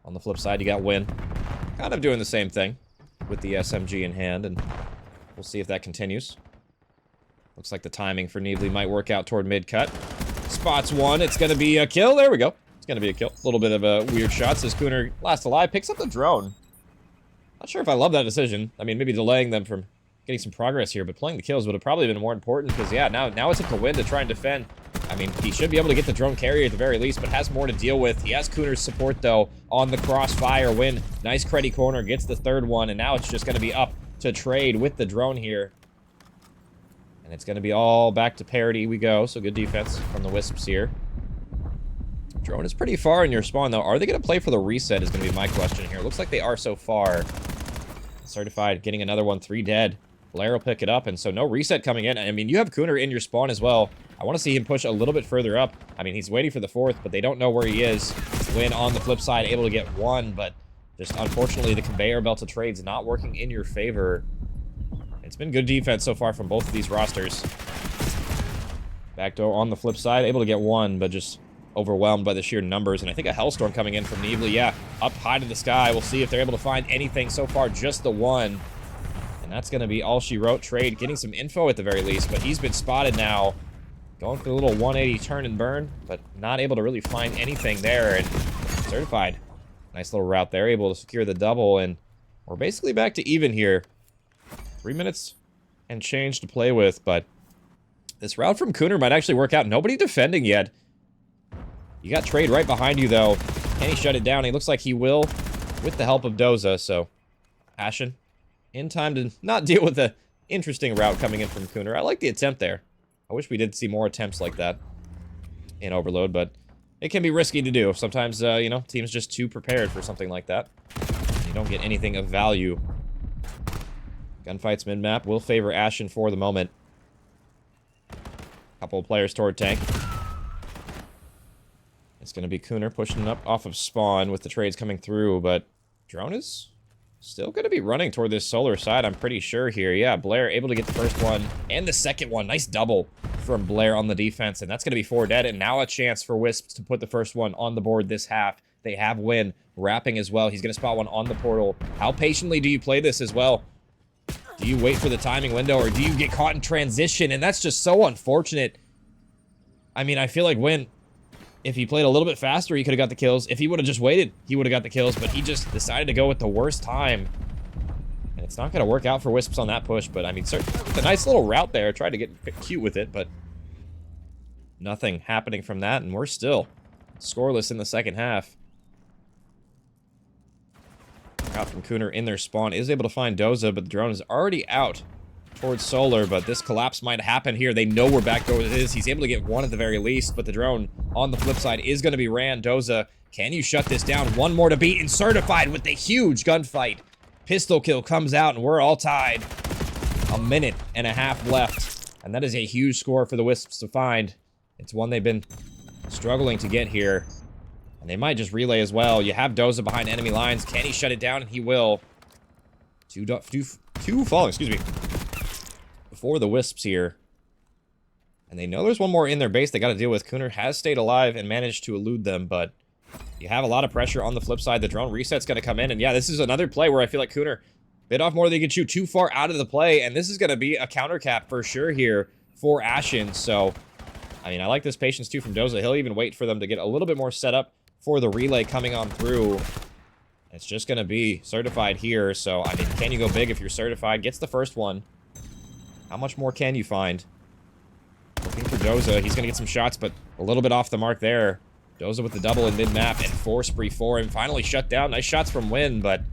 On the flip side, you got Win. Kind of doing the same thing with the SMG in hand, and we'll see if that continues. Looks like the timing for Neevely might work out toward mid-cut. Spots one. It's going to be a kill. There we go. It's going to be a kill. A little bit of a weird shot. Says Cooner last alive. Picks up the drone. Not sure if I love that decision. I mean, maybe delaying them from getting some progress here, but playing the kills would have probably been more important because, yeah, now it's up to Win to try and defend. I mean, he should be able to get the drone carrier at the very least, but has more to deal with. He has Cooner's support, though, on the crossfire. Win, nice creddy corner, gets the third one, and now it's just going to be up to Trade with the drone here. And it's going to be all back to parity we go, so good defense from the Wisps here. Drone is pretty far in your spawn, though. Are they going to play for the reset is going to be my question here. Looks like they are so far. Certified getting another one, 3 dead. Blair will pick it up, and so no reset coming in. I mean, you have Cooner in your spawn as well. I want to see him push a little bit further up. I mean, he's waiting for the 4th, but they don't know where he is. Win on the flip side, able to get 1, but just unfortunately the conveyor belt of Trades not working in your favor. It's been good defense so far from both of these rosters. Backdoor on the flip side, able to get 1, but just overwhelmed by the sheer numbers. And I think a Hellstorm coming in from Neevely. Yeah, up high to the sky. We'll see if they're able to find anything. So far, just the 1. And that's going to be all she wrote. Trade getting some info at the very least, but he's been spotted now. Going for a little 180 turn and burn, but not able to really find anything there. And Certified. Nice little route there, able to secure the double. And we're basically back to even here. 3 minutes and change to play with, but this route from Cooner might actually work out. Nobody defending yet. You got Trade right behind you, though. Can he shut it down? He looks like he will with the help of Doza, so Ashen in time to not deal with the interesting route coming in from Cooner. I like the attempt there. I wish we did see more attempts like that in Overload, but it can be risky to do. Sometimes, you know, teams just too prepared for something like that. You don't get anything of value. Gunfights mid-map will favor Ashen for the moment. Couple of players toward tank. It's going to be Cooner pushing up off of spawn with the Trades coming through, but drone is still going to be running toward this solar side, I'm pretty sure here. Yeah, Blair able to get the first one and the second one. Nice double from Blair on the defense, and that's going to be 4 dead, and now a chance for Wisps to put the first one on the board this half. They have Win wrapping as well. He's going to spot one on the portal. How patiently do you play this as well? Do you wait for the timing window, or do you get caught in transition? And that's just so unfortunate. I mean, I feel like Win, if he played a little bit faster, he could have got the kills. If he would have just waited, he would have got the kills, but he just decided to go with the worst time. And it's not going to work out for Wisps on that push, but I mean, certainly with a nice little route there. Tried to get cute with it, but nothing happening from that, and we're still scoreless in the second half. Out from Cooner in their spawn, is able to find Doza, but the drone is already out towards Solar, but this collapse might happen here. They know where Backdoor is. He's able to get 1 at the very least, but the drone on the flip side is going to be ran. Doza, can you shut this down? 1 more to beat, and Certified with the huge gunfight. Pistol kill comes out, and we're all tied. 1.5 minutes left, and that is a huge score for the Wisps to find. It's one they've been struggling to get here, and they might just relay as well. You have Doza behind enemy lines. Can he shut it down? And he will. Two falling, excuse me, for the Wisps here. And they know there's one more in their base they got to deal with. Cooner has stayed alive and managed to elude them, but you have a lot of pressure on the flip side. The drone reset's going to come in, and yeah, this is another play where I feel like Cooner bit off more than he could chew, too far out of the play, and this is going to be a counter cap for sure here for Ashen. So, I mean, I like this patience too from Doza. He'll even wait for them to get a little bit more set up for the relay coming on through. It's just going to be certified here. So, I mean, can you go big if you're certified? Gets the first one. How much more can you find? Looking for Doza. He's going to get some shots, but a little bit off the mark there. Doza with the double in mid-map, and 4 spree for him. Finally shut down. Nice shots from Win, but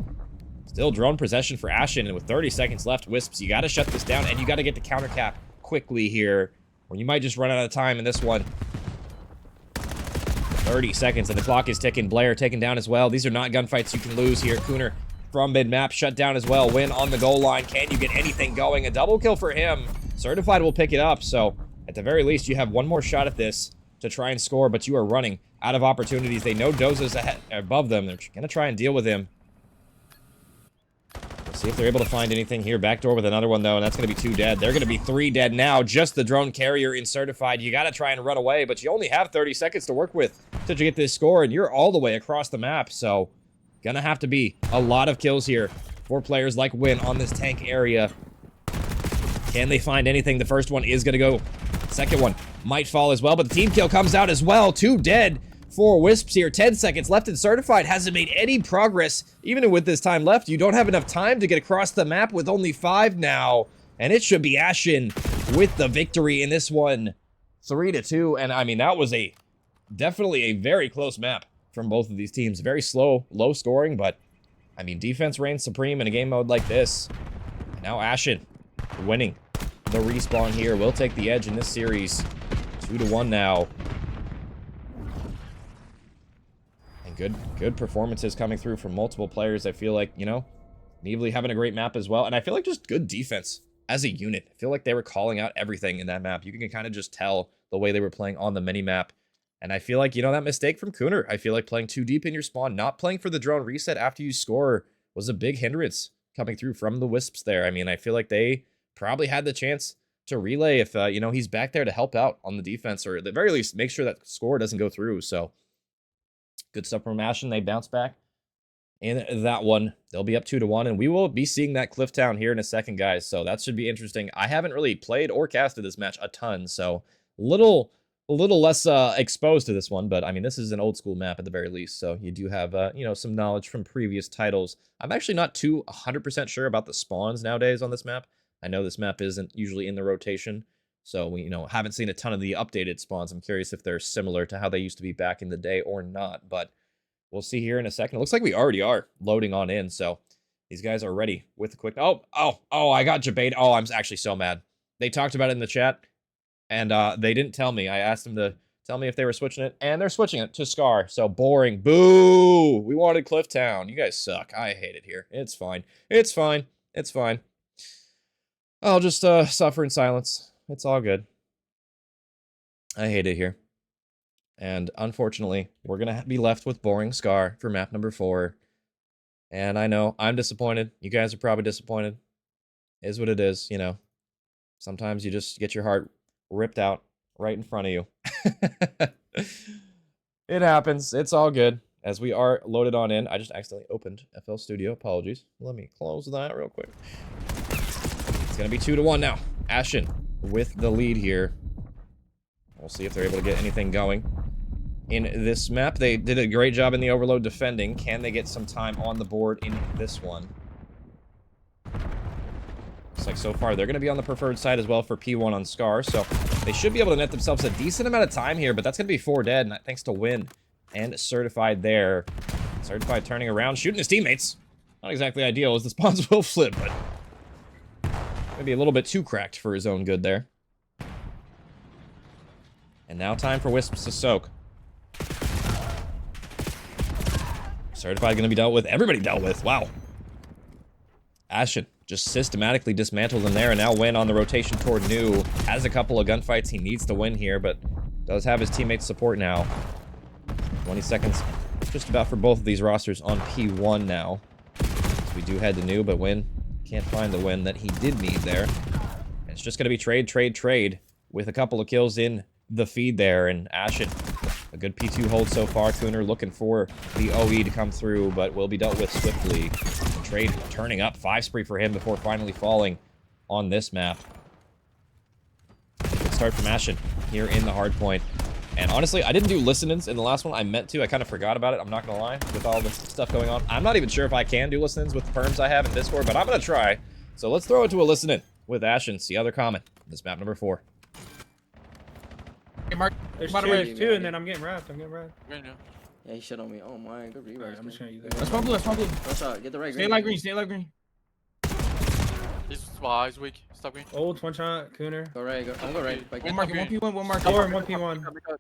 still drone possession for Ashen. And with 30 seconds left, Wisps, you got to shut this down, and you got to get the counter cap quickly here, or you might just run out of time in this one. 30 seconds, and the clock is ticking. Blair taken down as well. These are not gunfights you can lose here. Cooner from mid-map, shut down as well. Win on the goal line. Can you get anything going? A double kill for him. Certified will pick it up, so at the very least, you have one more shot at this to try and score, but you are running out of opportunities. They know Doza's ahead, above them. They're going to try and deal with him. Let's see if they're able to find anything here. Backdoor with another one, though, and that's going to be 2 dead. They're going to be 3 dead now. Just the drone carrier in certified. You got to try and run away, but you only have 30 seconds to work with to get this score, and you're all the way across the map, so going to have to be a lot of kills here for players like Win on this tank area. Can they find anything? The first one is going to go. Second one might fall as well, but the team kill comes out as well. 2 dead for Wisps here. 10 seconds left and certified. Hasn't made any progress. Even with this time left, you don't have enough time to get across the map with only 5 now. And it should be Ashen with the victory in this one. 3-2. And I mean, that was definitely a very close map from both of these teams. Very slow, low scoring, but I mean, defense reigns supreme in a game mode like this. And now Ashen winning the respawn here will take the edge in this series. 2-1 now. And good performances coming through from multiple players. I feel like, you know, Neebly having a great map as well. And I feel like just good defense as a unit. I feel like they were calling out everything in that map. You can kind of just tell the way they were playing on the mini-map. And I feel like, you know, that mistake from Cooner, I feel like playing too deep in your spawn, not playing for the drone reset after you score was a big hindrance coming through from the Wisps there. I mean, I feel like they probably had the chance to relay if, you know, he's back there to help out on the defense, or at the very least, make sure that score doesn't go through. So, good stuff from Ashen. They bounce back in that one. They'll be up 2-1, and we will be seeing that Clifftown here in a second, guys. So, that should be interesting. I haven't really played or casted this match a ton, so a little less exposed to this one, but I mean, this is an old school map at the very least, so you do have, you know, some knowledge from previous titles. I'm actually not too 100% sure about the spawns nowadays on this map. I know this map isn't usually in the rotation, so we, you know, haven't seen a ton of the updated spawns. I'm curious if they're similar to how they used to be back in the day or not, but we'll see here in a second. It looks like we already are loading on in, so these guys are ready with the quick... Oh, I got Jabate. Oh, I'm actually so mad. They talked about it in the chat, and they didn't tell me. I asked them to tell me if they were switching it, and they're switching it to Scar, so boring. Boo! We wanted Clifftown. You guys suck. I hate it here. It's fine. It's fine. It's fine. I'll just suffer in silence. It's all good. I hate it here. And unfortunately, we're going to be left with boring Scar for map number 4. And I know, I'm disappointed. You guys are probably disappointed. Is what it is, you know. Sometimes you just get your heart ripped out right in front of you. It happens. It's all good. As we are loaded on in. I just accidentally opened FL Studio. Apologies. Let me close that real quick. Gonna be 2-1 now. Ashen with the lead here. We'll see if they're able to get anything going in this map. They did a great job in the overload defending. Can they get some time on the board in this one? Looks like so far they're gonna be on the preferred side as well for P1 on Scar, so they should be able to net themselves a decent amount of time here, but that's gonna be 4 dead, and thanks to Win and Certified there. Certified turning around, shooting his teammates. Not exactly ideal as the spawns will flip, but maybe a little bit too cracked for his own good there. And now time for Wisps to soak. Certified going to be dealt with. Everybody dealt with. Wow. Ashen just systematically dismantled him there, and now Win on the rotation toward New. Has a couple of gunfights he needs to win here, but does have his teammates' support now. 20 seconds just about for both of these rosters on P1 now. So we do head to New, but Win can't find the win that he did need there. And it's just going to be trade with a couple of kills in the feed there. And Ashen, a good P2 hold so far. Cooner looking for the OE to come through, but will be dealt with swiftly. Trade turning up. 5 spree for him before finally falling on this map. Good start from Ashen here in the hard point. And honestly, I didn't do listenings in the last one. I meant to. I kind of forgot about it. I'm not going to lie, with all this stuff going on. I'm not even sure if I can do listenings with the perms I have in Discord, but I'm going to try. So let's throw it to a listening with Ashen. See other comment. This map number 4. Hey, Mark. There's two, and then I'm getting wrapped. Yeah, he shit on me. Oh my, good reverse. Alright, I'm just gonna use it. Let's smoke blue. Let's smoke blue. What's up? Get the right green. Stay light green. Stay light green. He's weak. Stop green. Old one shot, Cooner. Go right. I'm go right. One market. 1p1. 1 market. Tower 1p1.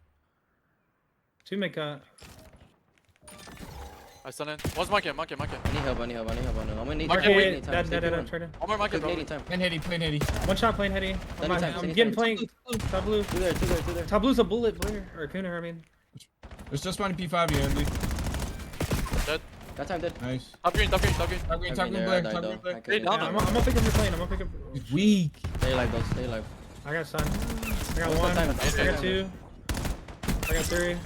2 mid cut. I stun in. One's market. I need help. I'm gonna need Market. time. Dead. Turn in. One more market, bro. Time. Plain heady. One shot, playing heady. I'm getting flanked. Top blue. Two there. Top blue's a bullet, Blair. Or Cooner, I mean. There's just one P5 here, Andy. Dead. That time dead. Nice. Top green. Top green, Blair. Hey, Yeah, I'm gonna pick up your plane. I'm gonna pick up. He's weak. Stay alive, though. Stay alive. I got sun. I got What's 1. that time? I got 2. I got 3.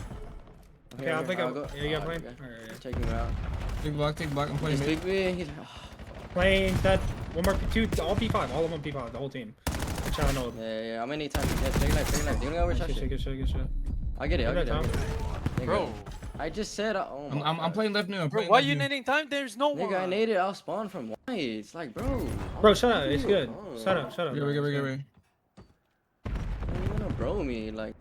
Okay, I'll pick up. go. Yeah, you got plane? Okay. Alright. Taking him out. Take block. I'm playing He's mid. big. He's... Plane, dead. One more, 2, all P5. All of them P5, the whole team. I'm trying to know. Yeah. I'm gonna need time. Yeah, stay alive. You don't gotta shot shit. Good shit. I get it. Bro. I just said, oh my I'm God. playing left new. Bro, why are you needing time? There's no one. Nigga, I naded. I'll spawn from white. It's like, bro. Bro, shut up. It's good. Oh. Shut up. Get ready. You're gonna bro me, like.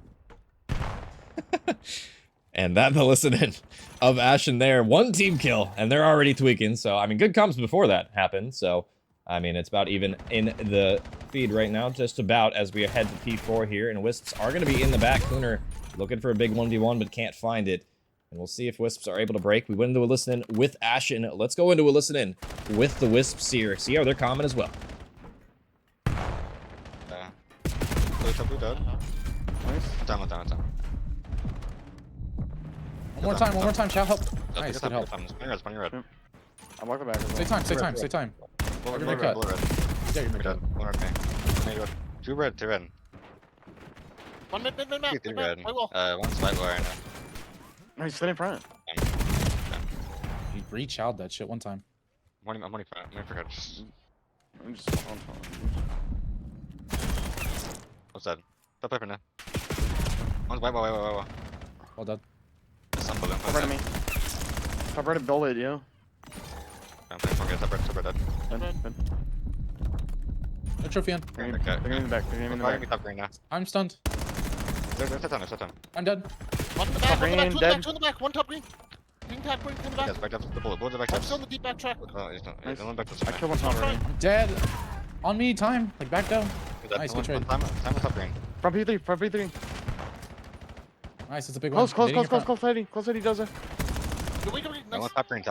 And that the listening of Ashen there. 1 team kill, and they're already tweaking. So, I mean, good comps before that happened. So, I mean, it's about even in the feed right now. Just about as we head to P4 here. And Wisps are going to be in the back. Cooner looking for a big 1v1, but can't find it. And we'll see if Wisps are able to break. We went into a listening with Ashen. Let's go into a listening with the Wisps here. See how they're common as well. Yeah. Blue dead. Nice. Down. One more time. Shall help. Nice, good help. Spawn your red. I'm walking back. Stay time. Blue You're red. Yeah, you're Dead. One red me. Two red. One mid. Three red. One One's white wire now. No, he's sitting in front. He re-chowed that shit one time. I'm money for head. I'm just on phone. What's that? Top paper now. One's white. Well done. Some balloon. Top right of me. Top right of bullet, yo. I'm playing for top red dead. Dead. No trophy on. They're getting in the back. Top green now. I'm stunned. There's a ton. I'm dead. One in the back. Two in the back. One top green. Green tap green in the back. Yes, back up the bullet. Bullet's back I'm up. still on the deep back track. Oh, he's not. Nice. He's on back to I killed one top already. I'm dead. On me, time. Like, back down. Nice, good trade. Time with top green. Front P3. Nice, it's a big one. Close, Hitting in front. Close, Eddie does it. Go weak. No, Nice. top green.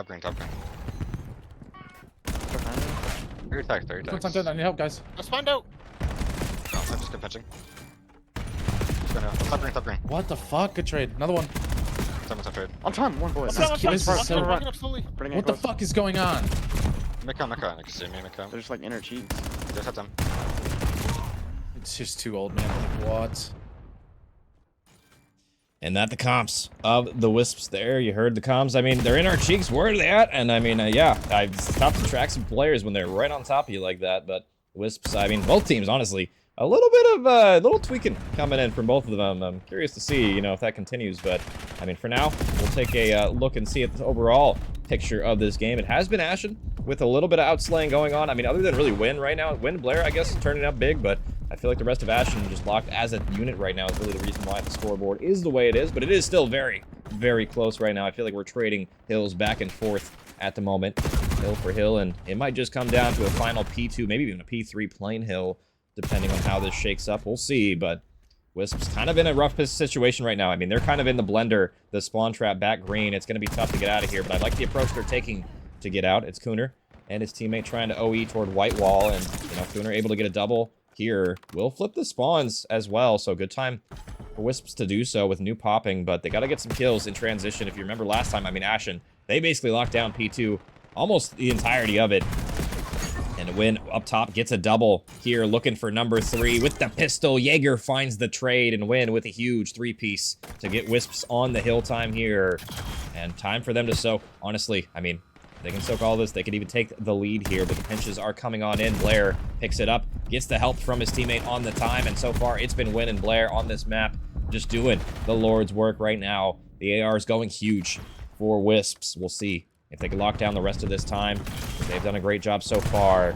Three attacks. Quick time dead. I need help, guys. I spawned out. No, I'm just good pitching. Just gonna top green. What the fuck? Good trade. Another one. Top trade. On time, one bullet. This is so Bring it up slowly. Bring it What the close. fuck is going on? Mecca. I can see me, Mecca. They're just like inner cheats. Just hit them. It's just too old, man. Like, what? And that the comps of the Wisps there. You heard the comps. I mean, they're in our cheeks. Where are they at? And I mean, yeah, I've stopped to track some players when they're right on top of you like that. But Wisps, I mean, both teams, honestly, a little bit of little tweaking coming in from both of them. I'm curious to see, you know, if that continues. But I mean, for now, we'll take a look and see at the overall picture of this game. It has been Ashen with a little bit of outslaying going on. I mean, other than really Win right now, Win Blair, I guess, is turning up big, but I feel like the rest of Ashen just locked as a unit right now is really the reason why the scoreboard is the way it is, but it is still very, very close right now. I feel like we're trading hills back and forth at the moment, hill for hill, and it might just come down to a final P2, maybe even a P3 plain hill, depending on how this shakes up. We'll see, but Wisps kind of in a rough situation right now. I mean, they're kind of in the blender, the spawn trap back green. It's going to be tough to get out of here, but I like the approach they're taking to get out. It's Cooner and his teammate trying to OE toward white wall, and, you know, Cooner able to get a double here. Will flip the spawns as well, so good time for Wisps to do so with new popping, but they got to get some kills in transition. If you remember last time, I mean, Ashen, they basically locked down P2 almost the entirety of it. And Win up top gets a double here, looking for number 3 with the pistol. Jaeger finds the trade, and Win with a huge 3-piece to get Wisps on the hill time here. And time for them to soak. Honestly, I mean, they can soak all this. They could even take the lead here, but the pinches are coming on in. Blair picks it up, gets the help from his teammate on the time, and so far it's been Win and Blair on this map. just doing the Lord's work right now. The AR is going huge for Wisps. We'll see if they can lock down the rest of this time. They've done a great job so far.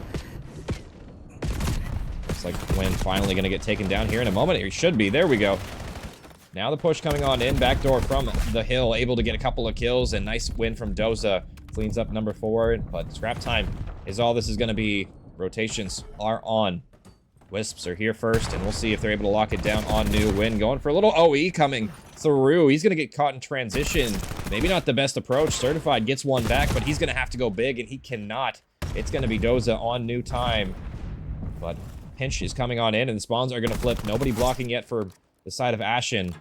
Looks like Win finally going to get taken down here in a moment. He should be. There we go. Now the push coming on in. Backdoor from the hill. Able to get a couple of kills. And nice win from Doza. Cleans up number 4. But scrap time is all this is going to be. Rotations are on. Wisps are here first. And we'll see if they're able to lock it down on new. Win going for a little OE coming through. He's going to get caught in transition. Maybe not the best approach. Certified gets one back. But he's going to have to go big. And he cannot. It's going to be Doza on new time. But pinch is coming on in. And the spawns are going to flip. Nobody blocking yet for the side of Ashen.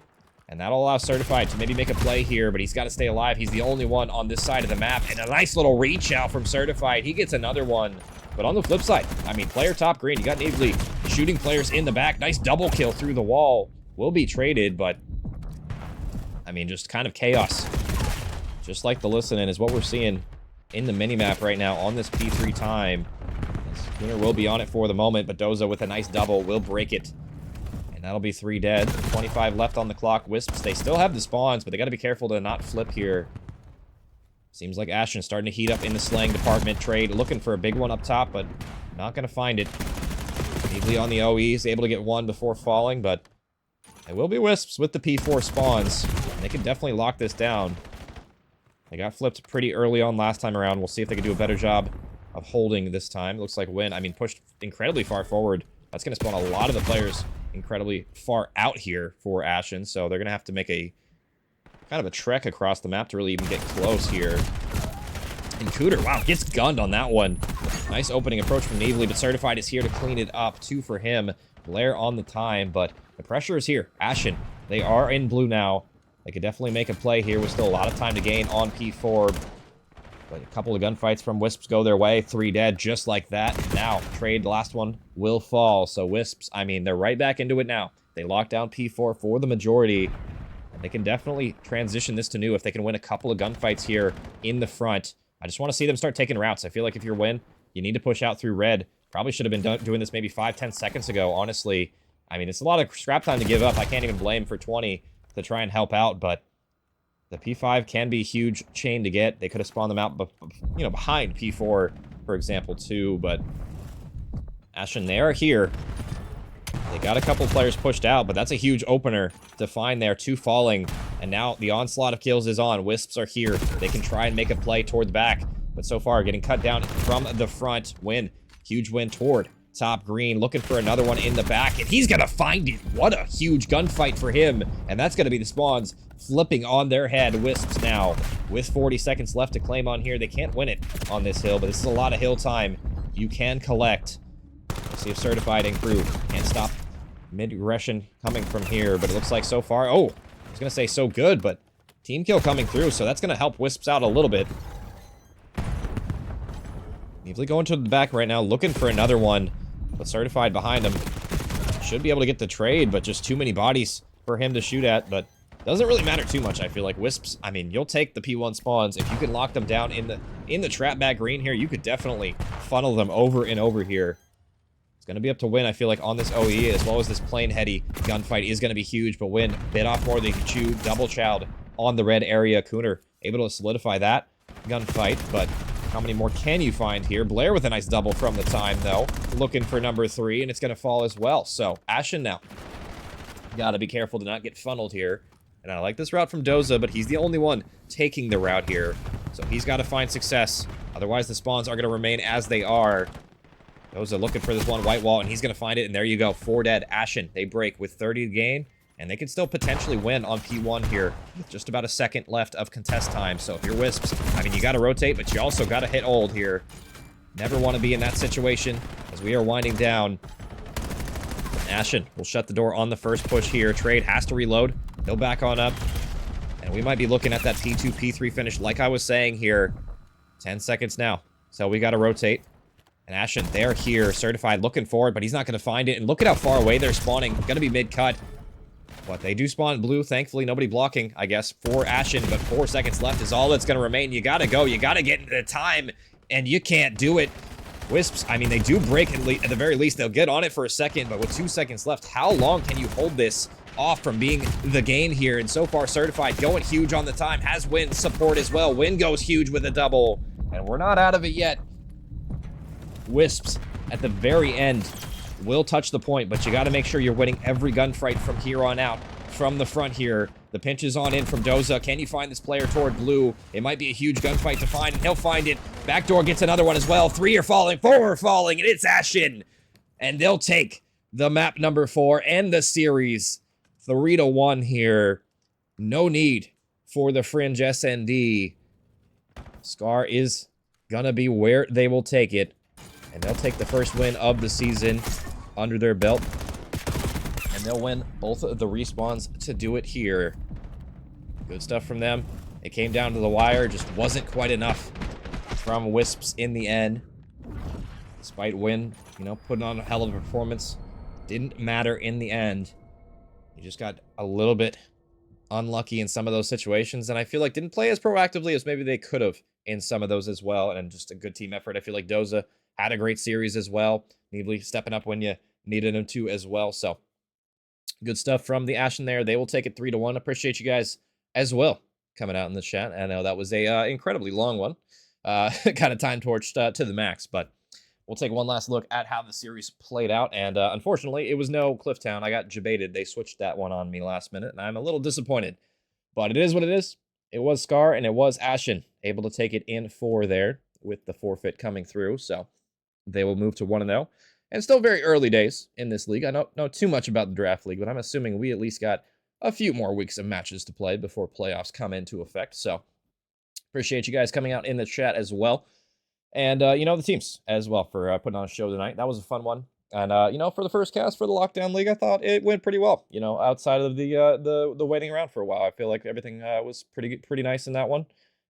And that'll allow Certified to maybe make a play here, but he's got to stay alive. He's the only one on this side of the map. And a nice little reach out from Certified. He gets another one. But on the flip side, I mean, player top green. You got Navely shooting players in the back. Nice double kill through the wall. Will be traded, but I mean, just kind of chaos. Just like the listening is what we're seeing in the minimap right now on this P3 time. Winner will be on it for the moment, but Doza with a nice double will break it. That'll be 3 dead. 25 left on the clock. Wisps, they still have the spawns, but they got to be careful to not flip here. Seems like Ashen starting to heat up in the slaying department. Trade looking for a big one up top, but not going to find it. Neatly on the OEs, able to get one before falling, but it will be Wisps with the P4 spawns. They can definitely lock this down. They got flipped pretty early on last time around. We'll see if they can do a better job of holding this time. It looks like Win, I mean, pushed incredibly far forward. That's going to spawn a lot of the players incredibly far out here for Ashen, so they're going to have to make a kind of a trek across the map to really even get close here. And Cooter, wow, gets gunned on that one. Nice opening approach from Navely, but Certified is here to clean it up. 2 for him. Blair on the time, but the pressure is here. Ashen, they are in blue now. They could definitely make a play here with still a lot of time to gain on P4. But a couple of gunfights from Wisps go their way. 3 dead, just like that. Now, trade, the last one will fall. So Wisps, I mean, they're right back into it now. They lock down P4 for the majority. And they can definitely transition this to new if they can win a couple of gunfights here in the front. I just want to see them start taking routes. I feel like if you're Win, you need to push out through red. Probably should have been doing this maybe 5-10 seconds ago, honestly. I mean, it's a lot of scrap time to give up. I can't even blame for 20 to try and help out, but the P5 can be a huge chain to get. They could have spawned them out, you know, behind P4, for example, too. But Ashen, they are here. They got a couple players pushed out, but that's a huge opener to find there. 2 falling, and now the onslaught of kills is on. Wisps are here. They can try and make a play toward the back, but so far getting cut down from the front. Win. Huge win toward top green, looking for another one in the back, and he's gonna find it. What a huge gunfight for him, and that's gonna be the spawns flipping on their head. Wisps now with 40 seconds left to claim on here. They can't win it on this hill, but this is a lot of hill time. You can collect. Let's see if Certified and crew can't stop mid-aggression coming from here, but it looks like so far, oh, I was gonna say so good, but team kill coming through, so that's gonna help Wisps out a little bit. Neatly going to the back right now, looking for another one. But Certified behind him. Should be able to get the trade, but just too many bodies for him to shoot at. But doesn't really matter too much, I feel like. Wisps, I mean, you'll take the P1 spawns. If you can lock them down in the trap back green here, you could definitely funnel them over and over here. It's going to be up to Win, I feel like, on this OE, as well as this plane heady gunfight is going to be huge. But Win bit off more than he could chew. Double chowed on the red area. Cooner able to solidify that gunfight, but how many more can you find here? Blair with a nice double from the time, though. Looking for number 3, and it's going to fall as well. So, Ashen now. Gotta be careful to not get funneled here. And I like this route from Doza, but he's the only one taking the route here. So he's got to find success. Otherwise, the spawns are going to remain as they are. Doza looking for this one white wall, and he's going to find it. And there you go. 4 dead. Ashen, they break with 30 to gain. And they can still potentially win on P1 here with just about a second left of contest time. So if you're Wisps, I mean, you got to rotate, but you also got to hit old here. Never want to be in that situation as we are winding down. Ashen will shut the door on the first push here. Trade has to reload. He'll back on up. And we might be looking at that P2, P3 finish like I was saying here. 10 seconds now. So we got to rotate. And Ashen, they're here. Certified looking forward, but he's not going to find it. And look at how far away they're spawning. Going to be mid-cut. But they do spawn blue. Thankfully, nobody blocking, I guess, for Ashen. But 4 seconds left is all that's going to remain. You got to go. You got to get into the time. And you can't do it. Wisps, I mean, they do break at the very least. They'll get on it for a second. But with 2 seconds left, how long can you hold this off from being the game here, and so far certified, going huge on the time, has Win support as well. Win goes huge with a double, and we're not out of it yet. Wisps at the very end will touch the point, but you got to make sure you're winning every gunfight from here on out. From the front here, the pinch is on in from Doza. Can you find this player toward blue? It might be a huge gunfight to find, and he'll find it. Backdoor gets another one as well. 3 are falling, 4 are falling, and it's Ashen. And they'll take the map number 4 and the series 3-1 here. No need for the Fringe SND. Scar is gonna be where they will take it, and they'll take the first win of the season under their belt. And they'll win both of the respawns to do it here. Good stuff from them. It came down to the wire, just wasn't quite enough from Wisps in the end. Despite Win, you know, putting on a hell of a performance, didn't matter in the end. You just got a little bit unlucky in some of those situations, and I feel like didn't play as proactively as maybe they could have in some of those as well, and just a good team effort. I feel like Doza had a great series as well. Neebly stepping up when you needed him to as well, so good stuff from the Ashen there. They will take it 3-1. Appreciate you guys as well coming out in the chat. I know that was a incredibly long one. Kind of time torched to the max, but we'll take one last look at how the series played out. And unfortunately, it was no Clifftown. I got jebaited. They switched that one on me last minute, and I'm a little disappointed. But it is what it is. It was Scar, and it was Ashen able to take it in 4 there with the forfeit coming through. So they will move to 1-0. And still very early days in this league. I don't know too much about the draft league, but I'm assuming we at least got a few more weeks of matches to play before playoffs come into effect. So appreciate you guys coming out in the chat as well. And, you know, the teams as well for putting on a show tonight. That was a fun one. And, you know, for the first cast for the Lockdown League, I thought it went pretty well. You know, outside of the waiting around for a while, I feel like everything was pretty nice in that one.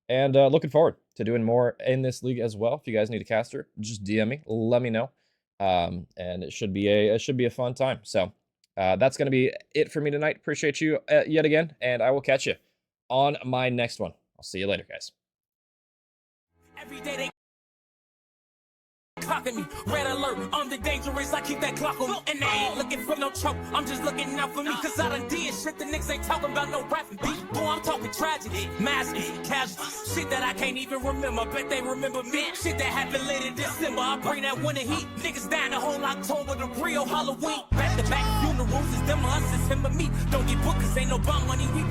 And looking forward to doing more in this league as well. If you guys need a caster, just DM me, let me know. And it should be a fun time. So that's going to be it for me tonight. Appreciate you yet again, and I will catch you on my next one. I'll see you later, guys. Every day they clocking me, red alert, I'm the dangerous, I keep that clock on me, and they ain't looking for no choke, I'm just looking out for me, cause I done did shit the niggas ain't talking about no rapping beat, boy I'm talking tragedy, massive, casualties, shit that I can't even remember, bet they remember me, shit that happened late in December, I bring that winter heat, niggas dying the whole October, the real Halloween, back to back funerals, is them or us, it's him or me, don't get booked cause ain't no bomb money, we